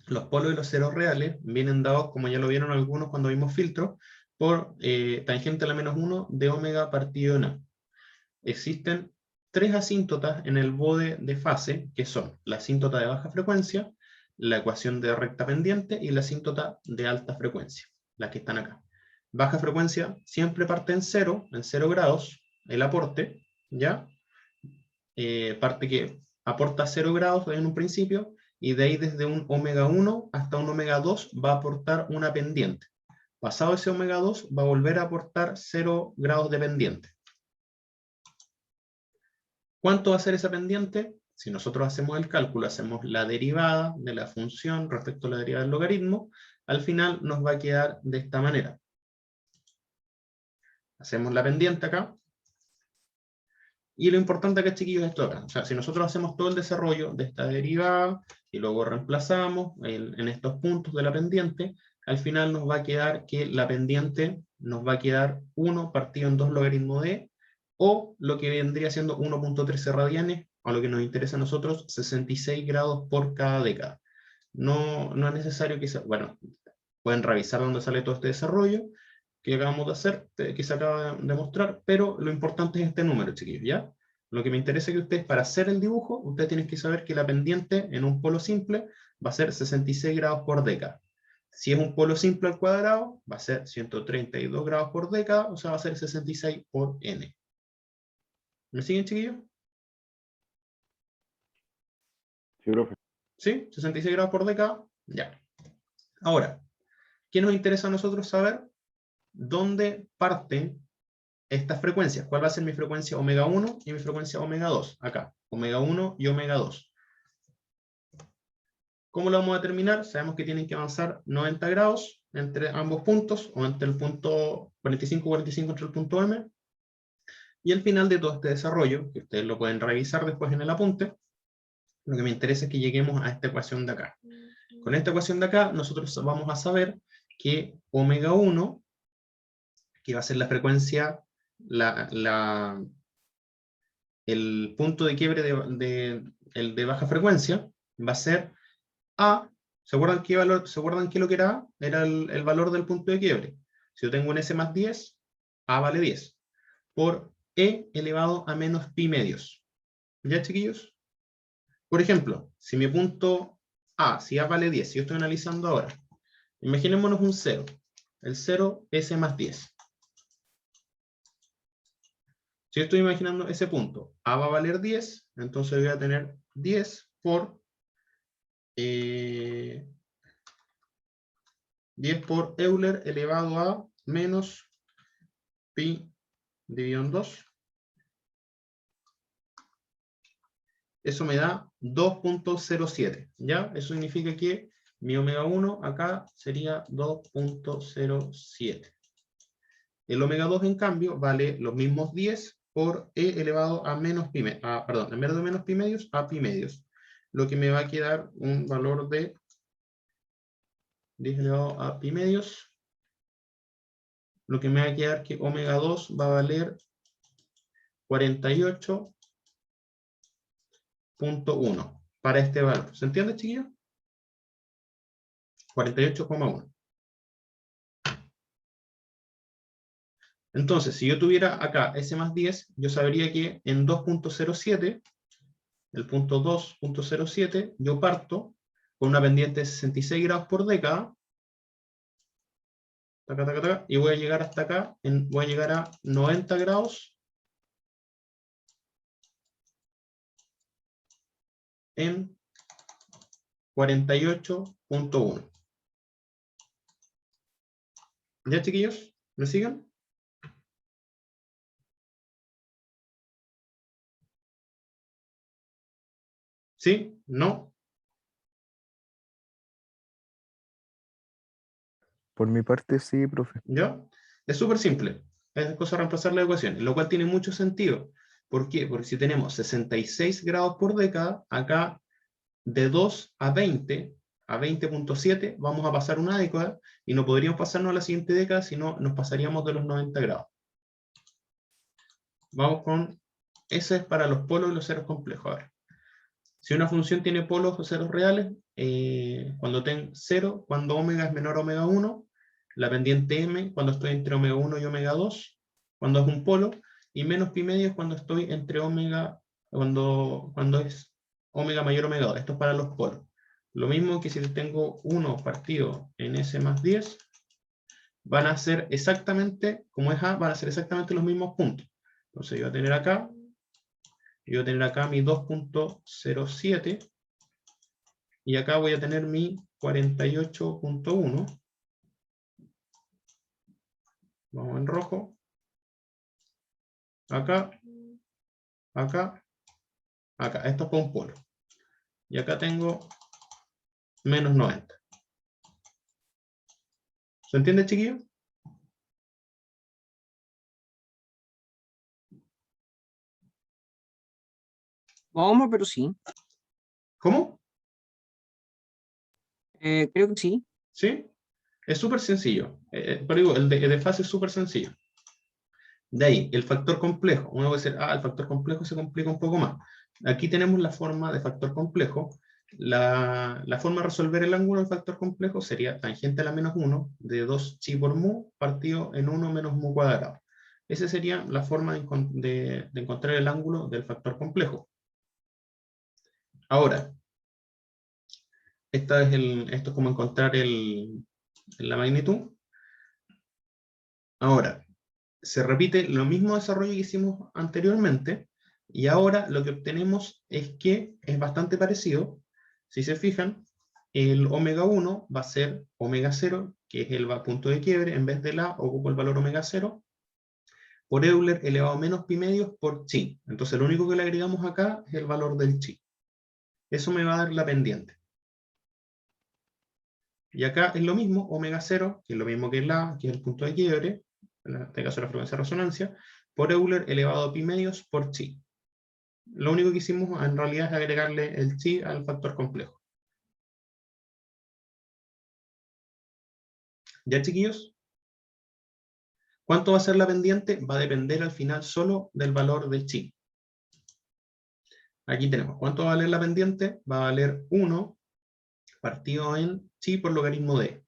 Los polos y los ceros reales vienen dados, como ya lo vieron algunos cuando vimos filtros, por tangente a la menos 1 de omega partido en a. Existen tres asíntotas en el bode de fase, que son la asíntota de baja frecuencia, la ecuación de recta pendiente y la asíntota de alta frecuencia, las que están acá. Baja frecuencia siempre parte en 0 grados, el aporte, ¿ya? Parte que aporta 0 grados en un principio, y de ahí desde un omega 1 hasta un omega 2 va a aportar una pendiente. Pasado ese omega 2 va a volver a aportar 0 grados de pendiente. ¿Cuánto va a ser esa pendiente? Si nosotros hacemos el cálculo, hacemos la derivada de la función respecto a la derivada del logaritmo, al final nos va a quedar de esta manera. Hacemos la pendiente acá. Y lo importante acá, chiquillos, es esto acá. O sea, si nosotros hacemos todo el desarrollo de esta derivada y luego reemplazamos en estos puntos de la pendiente, al final nos va a quedar que la pendiente nos va a quedar 1 partido en 2 logaritmo de, o lo que vendría siendo 1.13 radianes, a lo que nos interesa a nosotros, 66 grados por cada década. No es necesario que bueno, pueden revisar dónde sale todo este desarrollo que acabamos de hacer, que se acaba de mostrar, pero lo importante es este número, chiquillos, ¿ya? Lo que me interesa es que ustedes, para hacer el dibujo, ustedes tienen que saber que la pendiente en un polo simple va a ser 66 grados por década. Si es un polo simple al cuadrado, va a ser 132 grados por década, o sea, va a ser 66 por n. ¿Me siguen, chiquillos? Sí, profe. ¿Sí? 66 grados por década. Ya. Ahora, ¿qué nos interesa a nosotros saber? ¿Dónde parten estas frecuencias? ¿Cuál va a ser mi frecuencia omega 1 y mi frecuencia omega 2? Acá, omega 1 y omega 2. ¿Cómo lo vamos a determinar? Sabemos que tienen que avanzar 90 grados entre ambos puntos, o entre el punto 45-45 entre el punto M. Y al final de todo este desarrollo, que ustedes lo pueden revisar después en el apunte, lo que me interesa es que lleguemos a esta ecuación de acá. Con esta ecuación de acá, nosotros vamos a saber que omega 1, que va a ser la frecuencia, el punto de quiebre el de baja frecuencia, va a ser A. ¿Se acuerdan qué valor, se acuerdan qué lo que era A? Era el valor del punto de quiebre. Si yo tengo un S más 10, A vale 10. Por E elevado a menos pi medios. ¿Ya, chiquillos? Por ejemplo, si mi punto A, si A vale 10, si yo estoy analizando ahora, imaginémonos un 0. El 0, S más 10. Si yo estoy imaginando ese punto, A va a valer 10, entonces voy a tener 10 por 10 por Euler elevado a menos pi dividido en 2. Eso me da 2.07, ¿ya? Eso significa que mi omega 1 acá sería 2.07. El omega 2, en cambio, vale los mismos 10 por E elevado a menos pi, perdón, en vez de menos pi medios, a pi medios. Lo que me va a quedar un valor de 10 elevado a pi medios. Lo que me va a quedar que omega 2 va a valer 48.1 para este valor. ¿Se entiende, chiquillos? 48,1. Entonces, si yo tuviera acá S más 10, yo sabría que en 2.07, el punto 2.07, yo parto con una pendiente de 66 grados por década, taca, taca, taca, y voy a llegar hasta acá, voy a llegar a 90 grados en 48.1. ¿Ya, chiquillos? ¿Me siguen? ¿Sí? ¿No? Por mi parte, sí, profe. ¿Ya? Es súper simple. Es cosa de reemplazar la ecuación, lo cual tiene mucho sentido. ¿Por qué? Porque si tenemos 66 grados por década, acá de 2 a 20.7, vamos a pasar una década y no podríamos pasarnos a la siguiente década, sino nos pasaríamos de los 90 grados. Vamos con, ese es para los polos y los ceros complejos. A ver, si una función tiene polos o ceros reales, cuando tengo 0, cuando omega es menor a omega 1, la pendiente m cuando estoy entre omega 1 y omega 2, cuando es un polo, y menos pi medio es cuando estoy entre omega, cuando es omega mayor a omega 2. Esto es para los polos. Lo mismo que si tengo 1 partido en s más 10, van a ser exactamente, como es a, van a ser exactamente los mismos puntos. Entonces yo voy a tener acá, mi 2.07, y acá voy a tener mi 48.1. Vamos en rojo. Acá, acá, acá. Esto es con un polo. Y acá tengo menos 90. ¿Se entiende, chiquillos? Vamos, pero sí. ¿Cómo? Creo que sí. ¿Sí? Es súper sencillo. Pero digo, el de fase es súper sencillo. De ahí, el factor complejo. Uno puede decir, el factor complejo se complica un poco más. Aquí tenemos la forma de factor complejo. La forma de resolver el ángulo del factor complejo sería tangente a la menos 1 de 2 chi por mu partido en 1 menos mu cuadrado. Esa sería la forma de encontrar el ángulo del factor complejo. Ahora, esto es como encontrar la magnitud. Ahora, se repite lo mismo desarrollo que hicimos anteriormente, y ahora lo que obtenemos es que es bastante parecido. Si se fijan, el omega 1 va a ser omega 0, que es el punto de quiebre. En vez de la, ocupo el valor omega 0, por Euler elevado a menos pi medios por chi. Entonces lo único que le agregamos acá es el valor del chi. Eso me va a dar la pendiente. Y acá es lo mismo, omega 0, que es lo mismo que la, que es el punto de quiebre, en este caso la frecuencia de resonancia, por Euler elevado a pi medios por chi. Lo único que hicimos en realidad es agregarle el chi al factor complejo. ¿Ya, chiquillos? ¿Cuánto va a ser la pendiente? Va a depender al final solo del valor del chi. Aquí tenemos, ¿cuánto va a valer la pendiente? Va a valer 1 partido en chi por logaritmo de.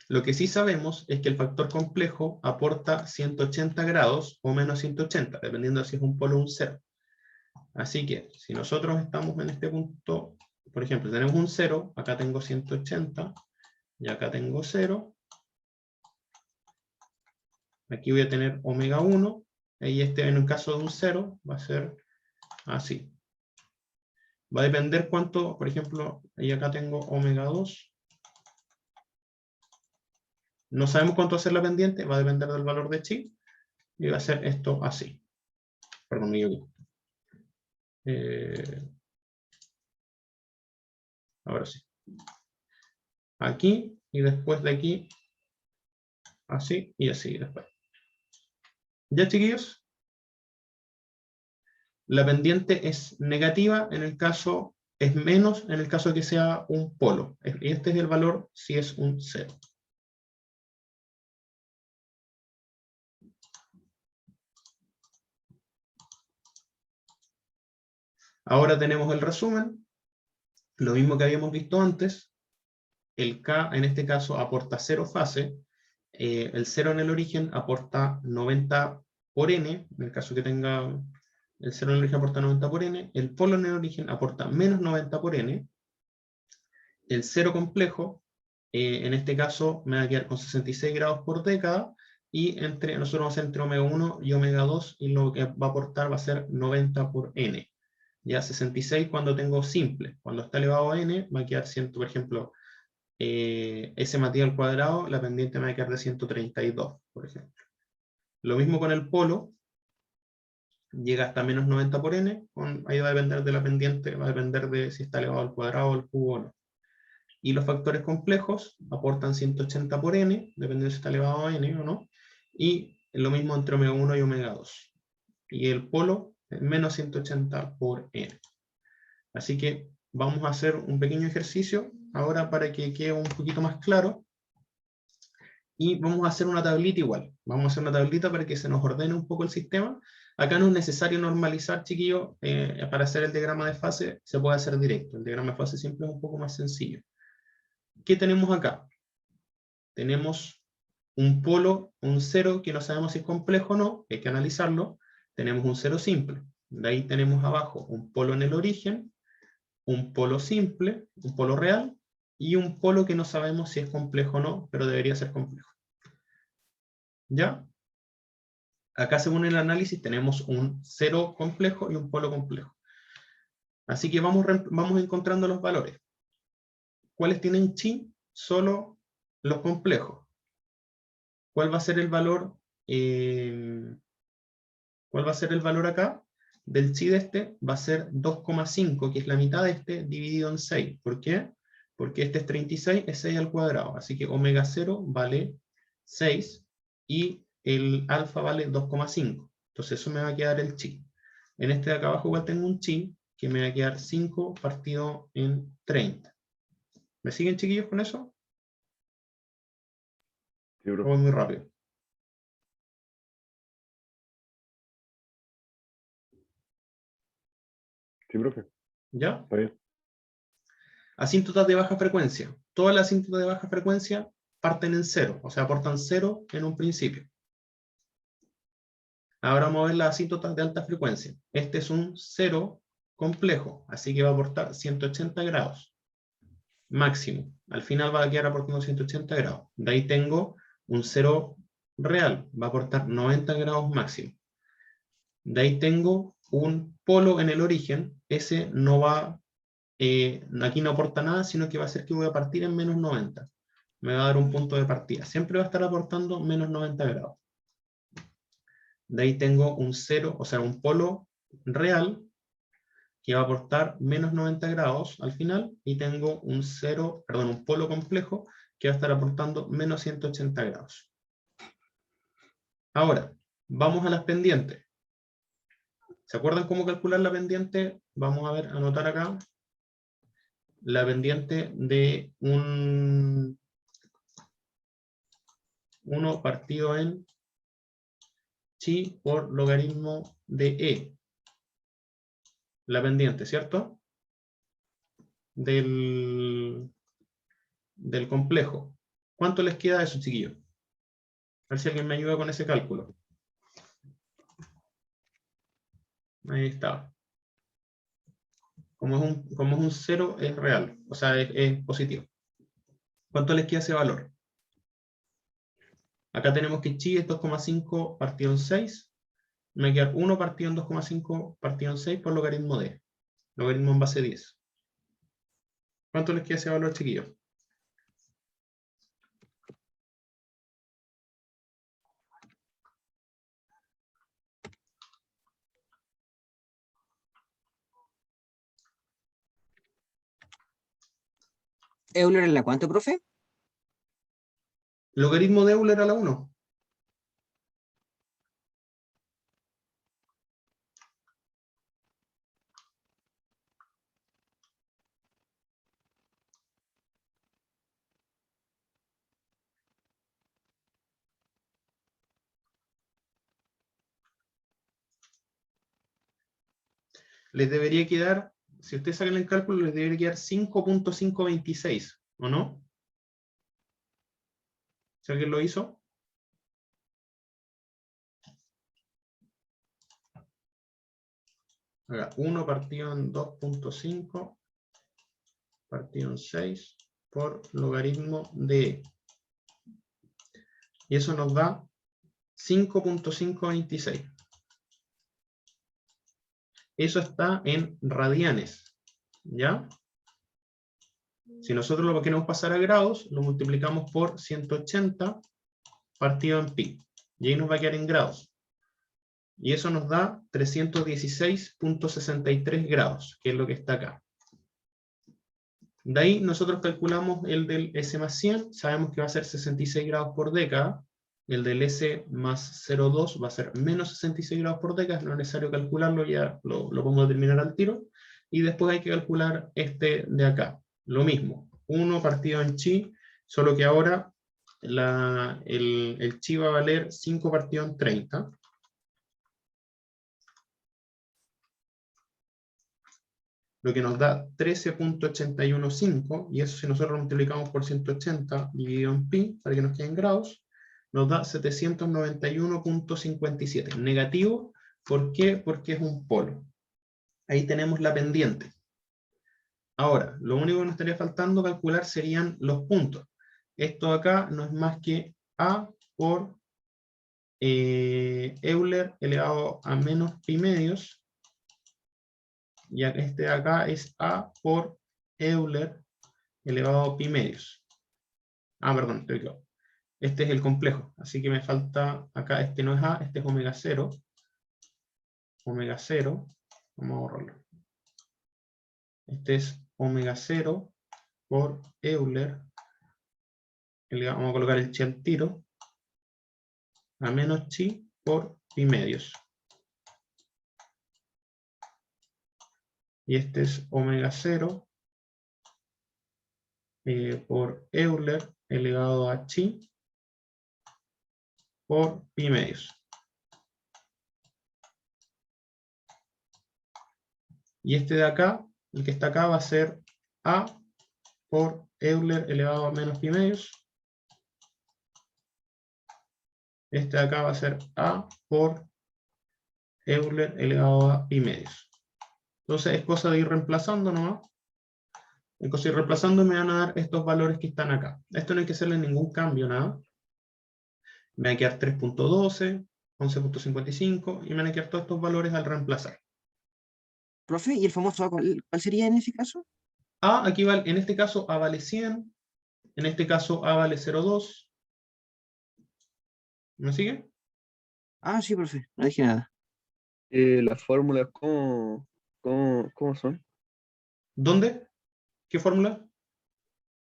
Lo que sí sabemos es que el factor complejo aporta 180 grados o menos 180, dependiendo de si es un polo o un cero. Así que, si nosotros estamos en este punto, por ejemplo, tenemos un 0, acá tengo 180, y acá tengo 0. Aquí voy a tener omega 1, y este en el caso de un 0 va a ser así. Va a depender cuánto, por ejemplo, y acá tengo omega 2. No sabemos cuánto va a ser la pendiente, va a depender del valor de chi, y va a ser esto así. Perdón, me equivoqué. Ahora sí. Aquí, y después de aquí, así y así después. ¿Ya, chiquillos? La pendiente es negativa en el caso, es menos en el caso de que sea un polo. Este es el valor si es un 0. Ahora tenemos el resumen. Lo mismo que habíamos visto antes. El K en este caso aporta 0 fase. El 0 en el origen aporta 90 por n, en el caso que tenga el 0 en el origen aporta 90 por n, el polo en el origen aporta menos 90 por n, el 0 complejo, en este caso me va a quedar con 66 grados por década, y nosotros vamos a hacer entre omega 1 y omega 2, y lo que va a aportar va a ser 90 por n. Ya 66 cuando tengo simple, cuando está elevado a n va a quedar 100, por ejemplo, ese material cuadrado, la pendiente me va a quedar de 132, por ejemplo. Lo mismo con el polo. llega hasta menos 90 por n, ahí va a depender de la pendiente, va a depender de si está elevado al cuadrado o al cubo o no. Y los factores complejos aportan 180 por n, dependiendo si está elevado a n o no, y lo mismo entre omega 1 y omega 2. Y el polo es menos 180 por n. Así que vamos a hacer un pequeño ejercicio ahora para que quede un poquito más claro. Y vamos a hacer una tablita igual. Vamos a hacer una tablita para que se nos ordene un poco el sistema. Acá no es necesario normalizar, chiquillos, para hacer el diagrama de fase se puede hacer directo. El diagrama de fase siempre es un poco más sencillo. ¿Qué tenemos acá? Tenemos un polo, un cero, que no sabemos si es complejo o no, hay que analizarlo. Tenemos un cero simple. De ahí tenemos abajo un polo en el origen, un polo simple, un polo real, y un polo que no sabemos si es complejo o no, pero debería ser complejo. ¿Ya? Acá, según el análisis, tenemos un cero complejo y un polo complejo. Así que vamos encontrando los valores. ¿Cuáles tienen chi? Solo los complejos. ¿Cuál va a ser el valor? ¿Cuál va a ser el valor acá? Del chi de este va a ser 2,5, que es la mitad de este, dividido en 6. ¿Por qué? Porque este es 36, es 6 al cuadrado. Así que omega 0 vale 6 y el alfa vale 2,5. Entonces eso me va a quedar el chi. En este de acá abajo igual tengo un chi que me va a quedar 5 partido en 30. ¿Me siguen, chiquillos, con eso? Sí, bro. Voy muy rápido. Sí, profe. ¿Ya? Está bien. Asíntotas de baja frecuencia. Todas las asíntotas de baja frecuencia parten en 0, o sea, aportan 0 en un principio. Ahora vamos a ver las asíntotas de alta frecuencia. Este es un 0 complejo, así que va a aportar 180 grados máximo. Al final va a quedar aportando 180 grados. De ahí tengo un 0 real, va a aportar 90 grados máximo. De ahí tengo un polo en el origen, ese no va, aquí no aporta nada, sino que va a ser que voy a partir en menos 90. Me va a dar un punto de partida. Siempre va a estar aportando menos 90 grados. De ahí tengo un 0, o sea, un polo real, que va a aportar menos 90 grados al final, y tengo un un polo complejo, que va a estar aportando menos 180 grados. Ahora, vamos a las pendientes. ¿Se acuerdan cómo calcular la pendiente? Vamos a ver, anotar acá. La pendiente de un 1 partido en chi por logaritmo de e. La pendiente, ¿cierto? Del complejo. ¿Cuánto les queda a eso, chiquillos? A ver si alguien me ayuda con ese cálculo. Ahí está. Como es un 0, es real. O sea, es positivo. ¿Cuánto les queda ese valor? Acá tenemos que chi es 2,5 partido en 6. Me va a quedar 1 partido en 2,5 partido en 6 por logaritmo de. Logaritmo en base 10. ¿Cuánto les queda ese valor, chiquillos? ¿Euler en la cuánto, profe? Logaritmo de Euler a la 1. Les debería quedar, si ustedes sacan el cálculo, les debería quedar 5.526, ¿o no? ¿Si alguien lo hizo? Acá, 1 partido en 2.5 partido en 6 por logaritmo de. Y eso nos da 5.526. Eso está en radianes, ¿ya? Si nosotros lo queremos pasar a grados, lo multiplicamos por 180 partido en pi. Y ahí nos va a quedar en grados. Y eso nos da 316.63 grados, que es lo que está acá. De ahí nosotros calculamos el del S más 100, sabemos que va a ser 66 grados por década, el del S más 0,2 va a ser menos 66 grados por década, no es necesario calcularlo, ya lo podemos determinar al tiro, y después hay que calcular este de acá, lo mismo, 1 partido en chi, solo que ahora el chi va a valer 5 partido en 30, lo que nos da 13.815, y eso si nosotros lo multiplicamos por 180 dividido en pi, para que nos queden grados, nos da 791.57. Negativo, ¿por qué? Porque es un polo. Ahí tenemos la pendiente. Ahora, lo único que nos estaría faltando calcular serían los puntos. Esto acá no es más que A por Euler elevado a menos pi medios, y este de acá es A por Euler elevado a pi medios. Ah, perdón, estoy equivocado. Este es el complejo, así que me falta acá, este no es A, este es omega 0. Omega 0, vamos a borrarlo. Este es omega 0 por Euler, vamos a colocar el chi al tiro, a menos chi por pi medios. Y este es omega 0 por Euler elevado a chi por pi medios. Y este de acá, el que está acá, va a ser A por Euler elevado a menos pi medios. Este de acá va a ser A por Euler elevado a pi medios. Entonces es cosa de ir reemplazando nomás. Es cosa de ir reemplazando y me van a dar estos valores que están acá. Esto no hay que hacerle ningún cambio, nada. Me va a quedar 3.12, 11.55 y me van a quedar todos estos valores al reemplazar. Profe, ¿y el famoso A cuál sería en ese caso? A aquí vale, en este caso A vale 100, en este caso A vale 0,2. ¿Me sigue? Ah, sí, profe, no dije nada. Las fórmulas, ¿cómo son? ¿Dónde? ¿Qué fórmula?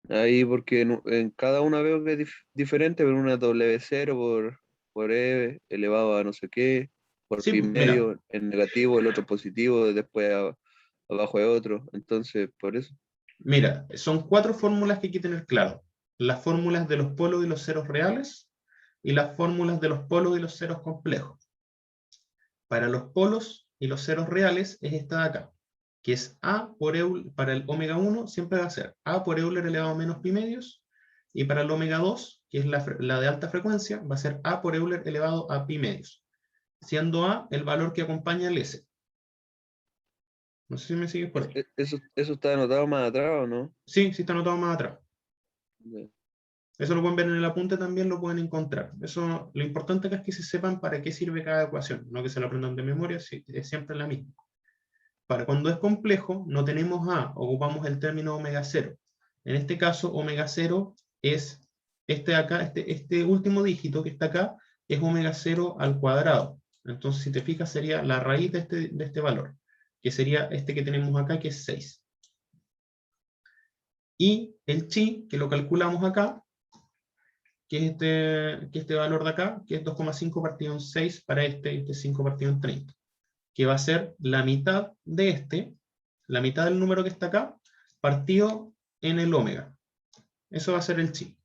Ahí, porque en cada una veo que es diferente, pero una W0 por E elevado a no sé qué, por Sí, pi mira, medio, en negativo, el otro positivo, después abajo hay otro. Entonces, por eso. mira, son 4 fórmulas que hay que tener claro. Las fórmulas de los polos y los ceros reales y las fórmulas de los polos y los ceros complejos. Para los polos y los ceros reales es esta de acá, que es A por Euler, para el omega 1 siempre va a ser A por Euler elevado a menos pi medios, y para el omega 2, que es la de alta frecuencia, va a ser A por Euler elevado a pi medios, siendo A el valor que acompaña el S. No sé si me sigues por ahí. Eso está anotado más atrás, ¿o no? Sí, sí está anotado más atrás. Ya. Eso lo pueden ver en el apunte, también lo pueden encontrar. Eso, lo importante acá es que se sepan para qué sirve cada ecuación, no que se la aprendan de memoria, es siempre la misma. Para cuando es complejo, no tenemos A, ocupamos el término omega 0. En este caso, omega 0 es este de acá, este último dígito que está acá, es omega 0 al cuadrado. Entonces, si te fijas, sería la raíz de este valor, que sería este que tenemos acá, que es 6. Y el chi, que lo calculamos acá, que es este valor de acá, que es 2,5 partido en 6 para este 5 partido en 30, que va a ser la mitad de la mitad del número que está acá, partido en el omega. Eso va a ser el chi.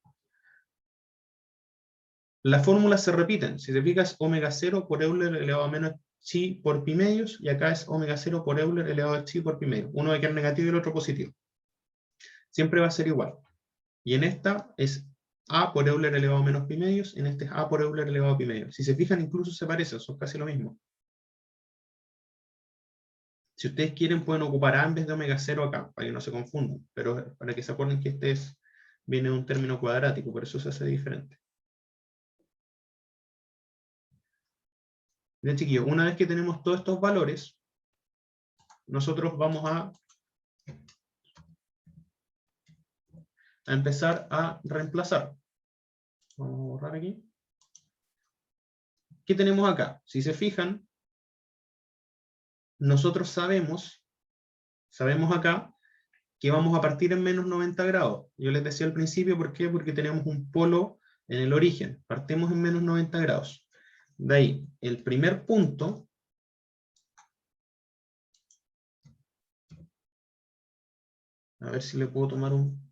Las fórmulas se repiten. Si te fijas, omega 0 por Euler elevado a menos chi por pi medios, y acá es omega 0 por Euler elevado a chi por pi medios. Uno va a quedar negativo y el otro positivo. Siempre va a ser igual. Y en esta es A por Euler elevado a menos pi medios, en este es A por Euler elevado a pi medios. Si se fijan, incluso se parecen, son casi lo mismo. Si ustedes quieren, pueden ocupar A en vez de omega 0 acá, para que no se confundan, pero para que se acuerden que viene de un término cuadrático, por eso se hace diferente. Bien, chiquillos, una vez que tenemos todos estos valores, nosotros vamos a empezar a reemplazar. Vamos a borrar aquí. ¿qué tenemos acá? Si se fijan, nosotros sabemos acá que vamos a partir en menos 90 grados. Yo les decía al principio, ¿por qué? Porque tenemos un polo en el origen. Partimos en menos 90 grados. De ahí, el primer punto, a ver si le puedo tomar un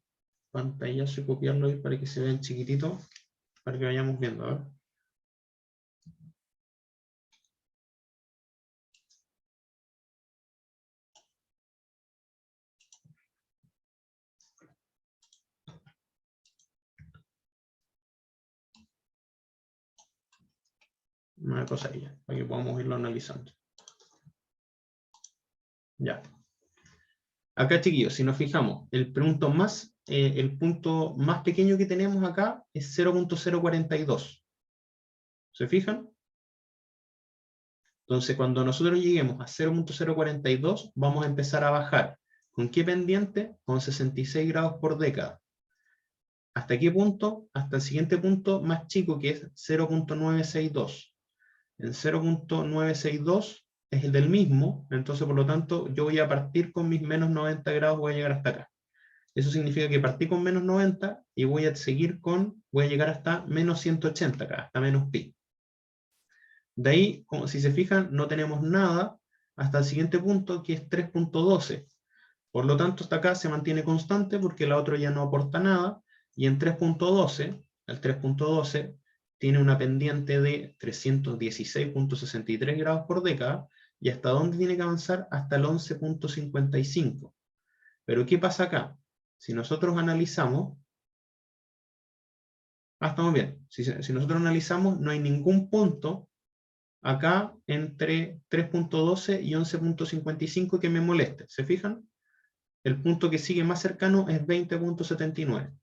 pantallazo y copiarlo ahí para que se vean chiquitito, para que vayamos viendo. A ver. Una cosa ahí, para que podamos irlo analizando. Ya. Acá, chiquillos, si nos fijamos, el punto más pequeño que tenemos acá es 0.042. ¿Se fijan? Entonces, cuando nosotros lleguemos a 0.042, vamos a empezar a bajar. ¿Con qué pendiente? Con 66 grados por década. ¿Hasta qué punto? Hasta el siguiente punto más chico, que es 0.962. En 0.962 es el del mismo, entonces por lo tanto yo voy a partir con mis menos 90 grados, voy a llegar hasta acá. Eso significa que partí con menos 90 y voy a llegar hasta menos 180 acá, hasta menos pi. De ahí, como si se fijan, no tenemos nada hasta el siguiente punto, que es 3.12. Por lo tanto, hasta acá se mantiene constante porque la otra ya no aporta nada, y en 3.12, el 3.12 tiene una pendiente de 316.63 grados por década, y ¿hasta dónde tiene que avanzar? Hasta el 11.55. Pero ¿qué pasa acá? Si nosotros analizamos, estamos bien, si nosotros analizamos, no hay ningún punto acá entre 3.12 y 11.55 que me moleste. ¿Se fijan? El punto que sigue más cercano es 20.79.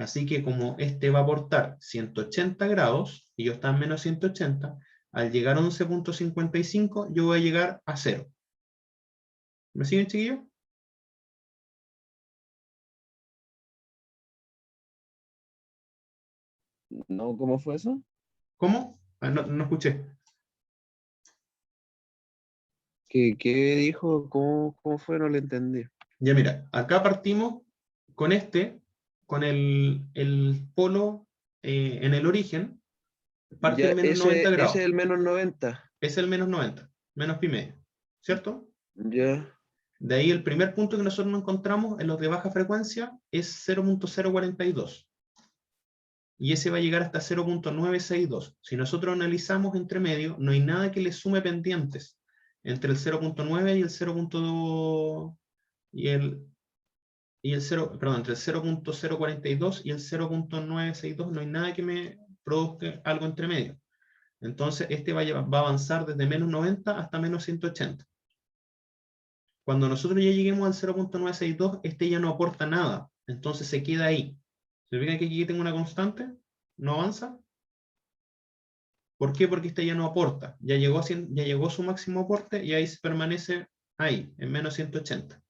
Así que como este va a aportar 180 grados, y yo está en menos 180, al llegar a 11.55, yo voy a llegar a 0. ¿Me siguen, chiquillos? No, ¿cómo fue eso? ¿Cómo? Ah, no escuché. ¿Qué dijo? ¿Cómo fue? No le entendí. Ya mira, acá partimos con con el polo en el origen, parte Ya, en menos 90 ese es grados. el menos 90. Es el menos 90, menos pi medio, ¿cierto? Ya, De ahí el primer punto que nosotros nos encontramos en los de baja frecuencia es 0.042. Y ese va a llegar hasta 0.962. Si nosotros analizamos entre medio, no hay nada que le sume pendientes entre el 0.9 y el 0.2 y el 0, perdón, entre el 0.042 y el 0.962 no hay nada que me produzca algo entre medio. Entonces este va a avanzar desde menos 90 hasta menos 180. Cuando nosotros ya lleguemos al 0.962, este ya no aporta nada, entonces se queda ahí. ¿Se fijan que aquí tengo una constante? ¿No avanza? ¿Por qué? Porque este ya no aporta. Ya llegó su máximo aporte y ahí se permanece ahí, en menos 180.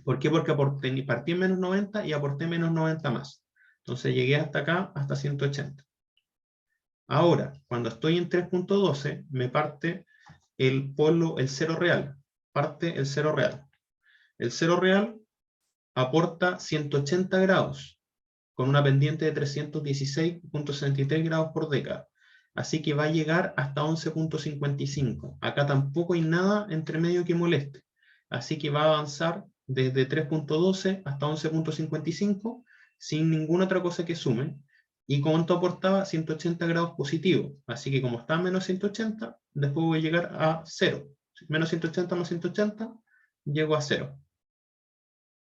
¿Por qué? Porque partí en menos 90 y aporté menos 90 más. Entonces llegué hasta acá, hasta 180. Ahora, cuando estoy en 3.12, me parte el cero real. Parte el cero real. El cero real aporta 180 grados, con una pendiente de 316.63 grados por década. Así que va a llegar hasta 11.55. Acá tampoco hay nada entre medio que moleste. Así que va a avanzar desde 3.12 hasta 11.55 sin ninguna otra cosa que sume. ¿Y cuánto aportaba? 180 grados positivo. Así que como está a menos 180, después voy a llegar a 0. Menos 180 más 180, llego a 0.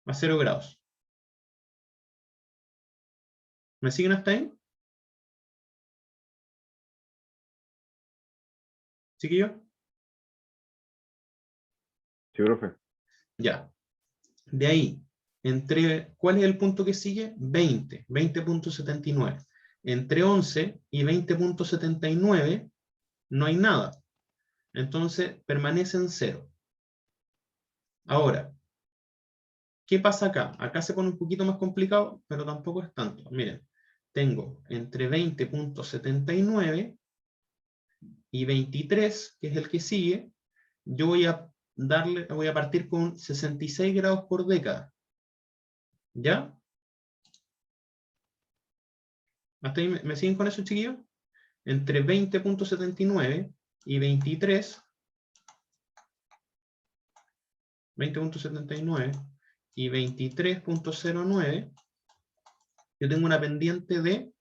A 0 grados. ¿Me siguen hasta ahí? ¿Chiquillos? Sí, profe. Ya. De ahí, ¿cuál es el punto que sigue? 20, 20.79. Entre 11 y 20.79 no hay nada. Entonces permanece en 0. Ahora, ¿qué pasa acá? Acá se pone un poquito más complicado, pero tampoco es tanto. Miren, tengo entre 20.79 y 23, que es el que sigue, yo voy a partir con 66 grados por década. ¿Ya? ¿Hasta ahí me siguen con eso, chiquillos? Entre 20.79 y 23, 20.79 y 23.09, yo tengo una pendiente de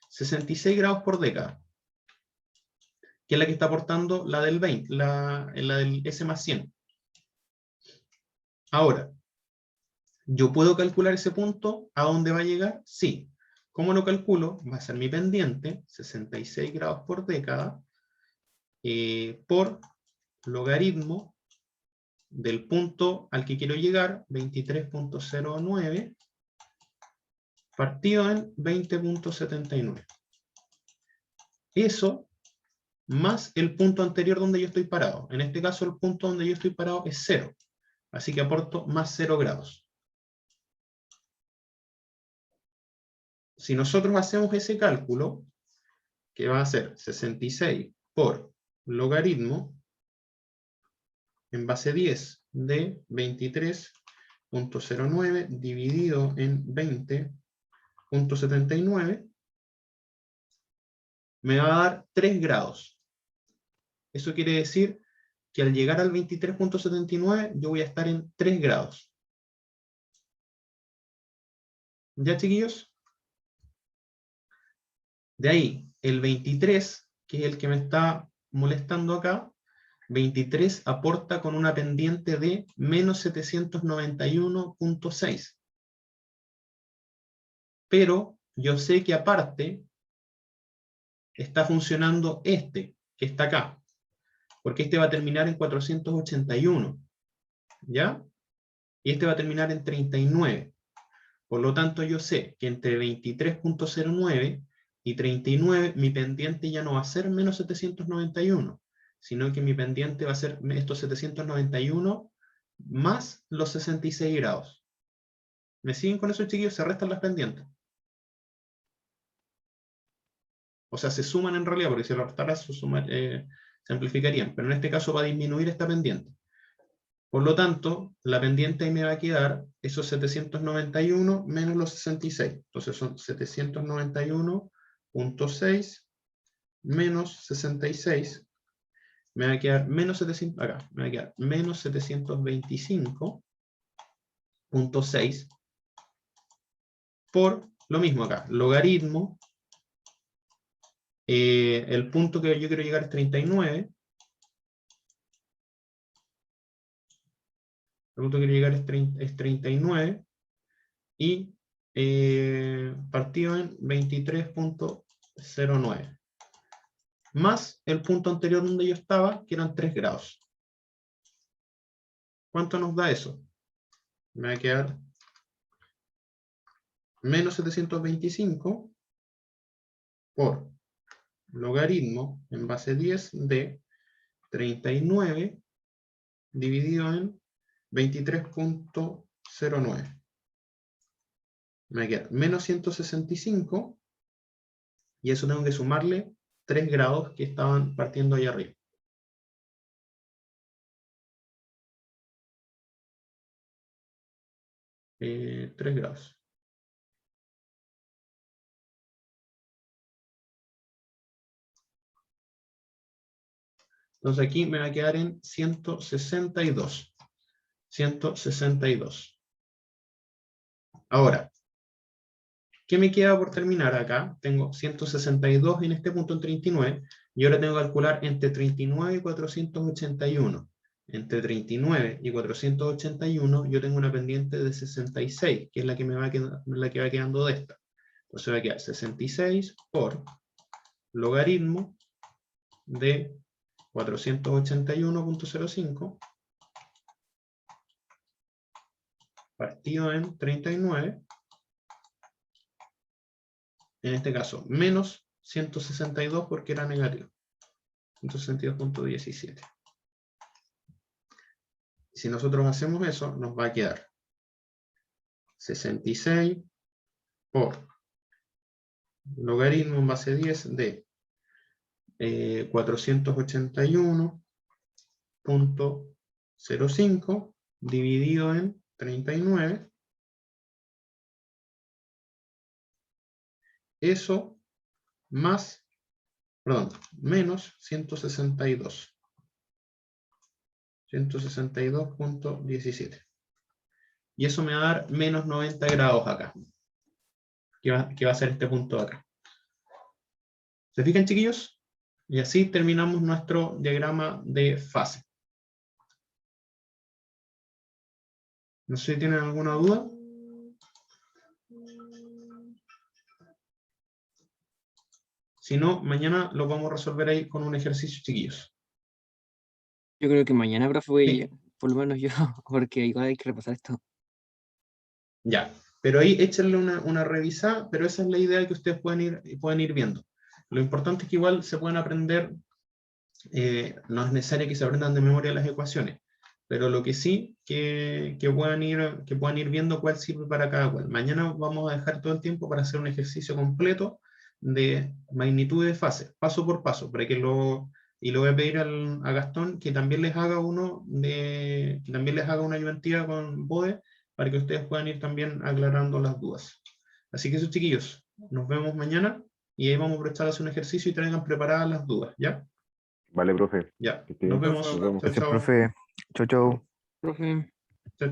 66 grados por década, que es la que está aportando la del 20, la del S más 100. Ahora, ¿yo puedo calcular ese punto a dónde va a llegar? Sí. ¿Cómo lo calculo? Va a ser mi pendiente, 66 grados por década, por logaritmo del punto al que quiero llegar, 23.09, partido en 20.79. Eso más el punto anterior donde yo estoy parado. En este caso el punto donde yo estoy parado es 0. Así que aporto más 0 grados. Si nosotros hacemos ese cálculo, que va a ser 66 por logaritmo en base 10 de 23.09 dividido en 20.79, me va a dar 3 grados. Eso quiere decir que al llegar al 23.79 yo voy a estar en 3 grados. ¿Ya, chiquillos? De ahí, el 23, que es el que me está molestando acá, 23 aporta con una pendiente de menos 791.6. Pero yo sé que aparte está funcionando este, que está acá. Porque este va a terminar en 481. ¿Ya? Y este va a terminar en 39. Por lo tanto, yo sé que entre 23.09 y 39, mi pendiente ya no va a ser menos 791, sino que mi pendiente va a ser estos 791 más los 66 grados. ¿Me siguen con eso, chiquillos? Se restan las pendientes. O sea, se suman en realidad, porque si lo restaras, se amplificarían. Pero en este caso va a disminuir esta pendiente. Por lo tanto, la pendiente ahí me va a quedar esos 791 menos los 66. Entonces son 791.6 menos 66. Me va a quedar menos 700, acá, me va a quedar menos 725.6 por lo mismo acá, logaritmo. El punto que yo quiero llegar es 39. El punto que quiero llegar es 39 y partido en 23.09 más el punto anterior donde yo estaba, que eran 3 grados. ¿Cuánto nos da eso? Me va a quedar menos 725 por logaritmo en base 10 de 39 dividido en 23.09. Me va a quedar menos 165, y eso tengo que sumarle 3 grados que estaban partiendo ahí arriba. Eh, 3 grados. Entonces aquí me va a quedar en 162. 162. Ahora, ¿qué me queda por terminar acá? Tengo 162 en este punto en 39, y ahora tengo que calcular entre 39 y 481. Entre 39 y 481 yo tengo una pendiente de 66, que es la que me va quedando de esta. Entonces va a quedar 66 por logaritmo de 481.05 partido en 39, en este caso menos 162 porque era negativo, 162.17. Si nosotros hacemos eso, nos va a quedar 66 por logaritmo en base 10 de 481.05 dividido en 39. Eso más, perdón, menos 162. 162.17. Y eso me va a dar menos 90 grados acá. Que va a ser este punto de acá. ¿Se fijan, chiquillos? Y así terminamos nuestro diagrama de fase. No sé si tienen alguna duda. Si no, mañana lo vamos a resolver ahí con un ejercicio, chiquillos. Yo creo que mañana, profe, voy, Sí. por lo menos yo, porque igual hay que repasar esto. Ya, pero ahí échenle una revisada, pero esa es la idea que ustedes pueden ir viendo. Lo importante es que igual se pueden aprender, no es necesario que se aprendan de memoria las ecuaciones, pero lo que sí, que puedan ir viendo cuál sirve para cada cual. Mañana vamos a dejar todo el tiempo para hacer un ejercicio completo de magnitud de fase, paso por paso, para que y le voy a pedir a Gastón que también les haga que también les haga una ayudantiva con BODE, para que ustedes puedan ir también aclarando las dudas. Así que eso, chiquillos, nos vemos mañana y ahí vamos a aprovechar a hacer un ejercicio y traigan preparadas las dudas, ¿ya? Vale, profe. Ya, Que esté nos bien. vemos. Nos vemos. Chao, Gracias, chao. profe. Chau, chau. Profe. Chao, chao.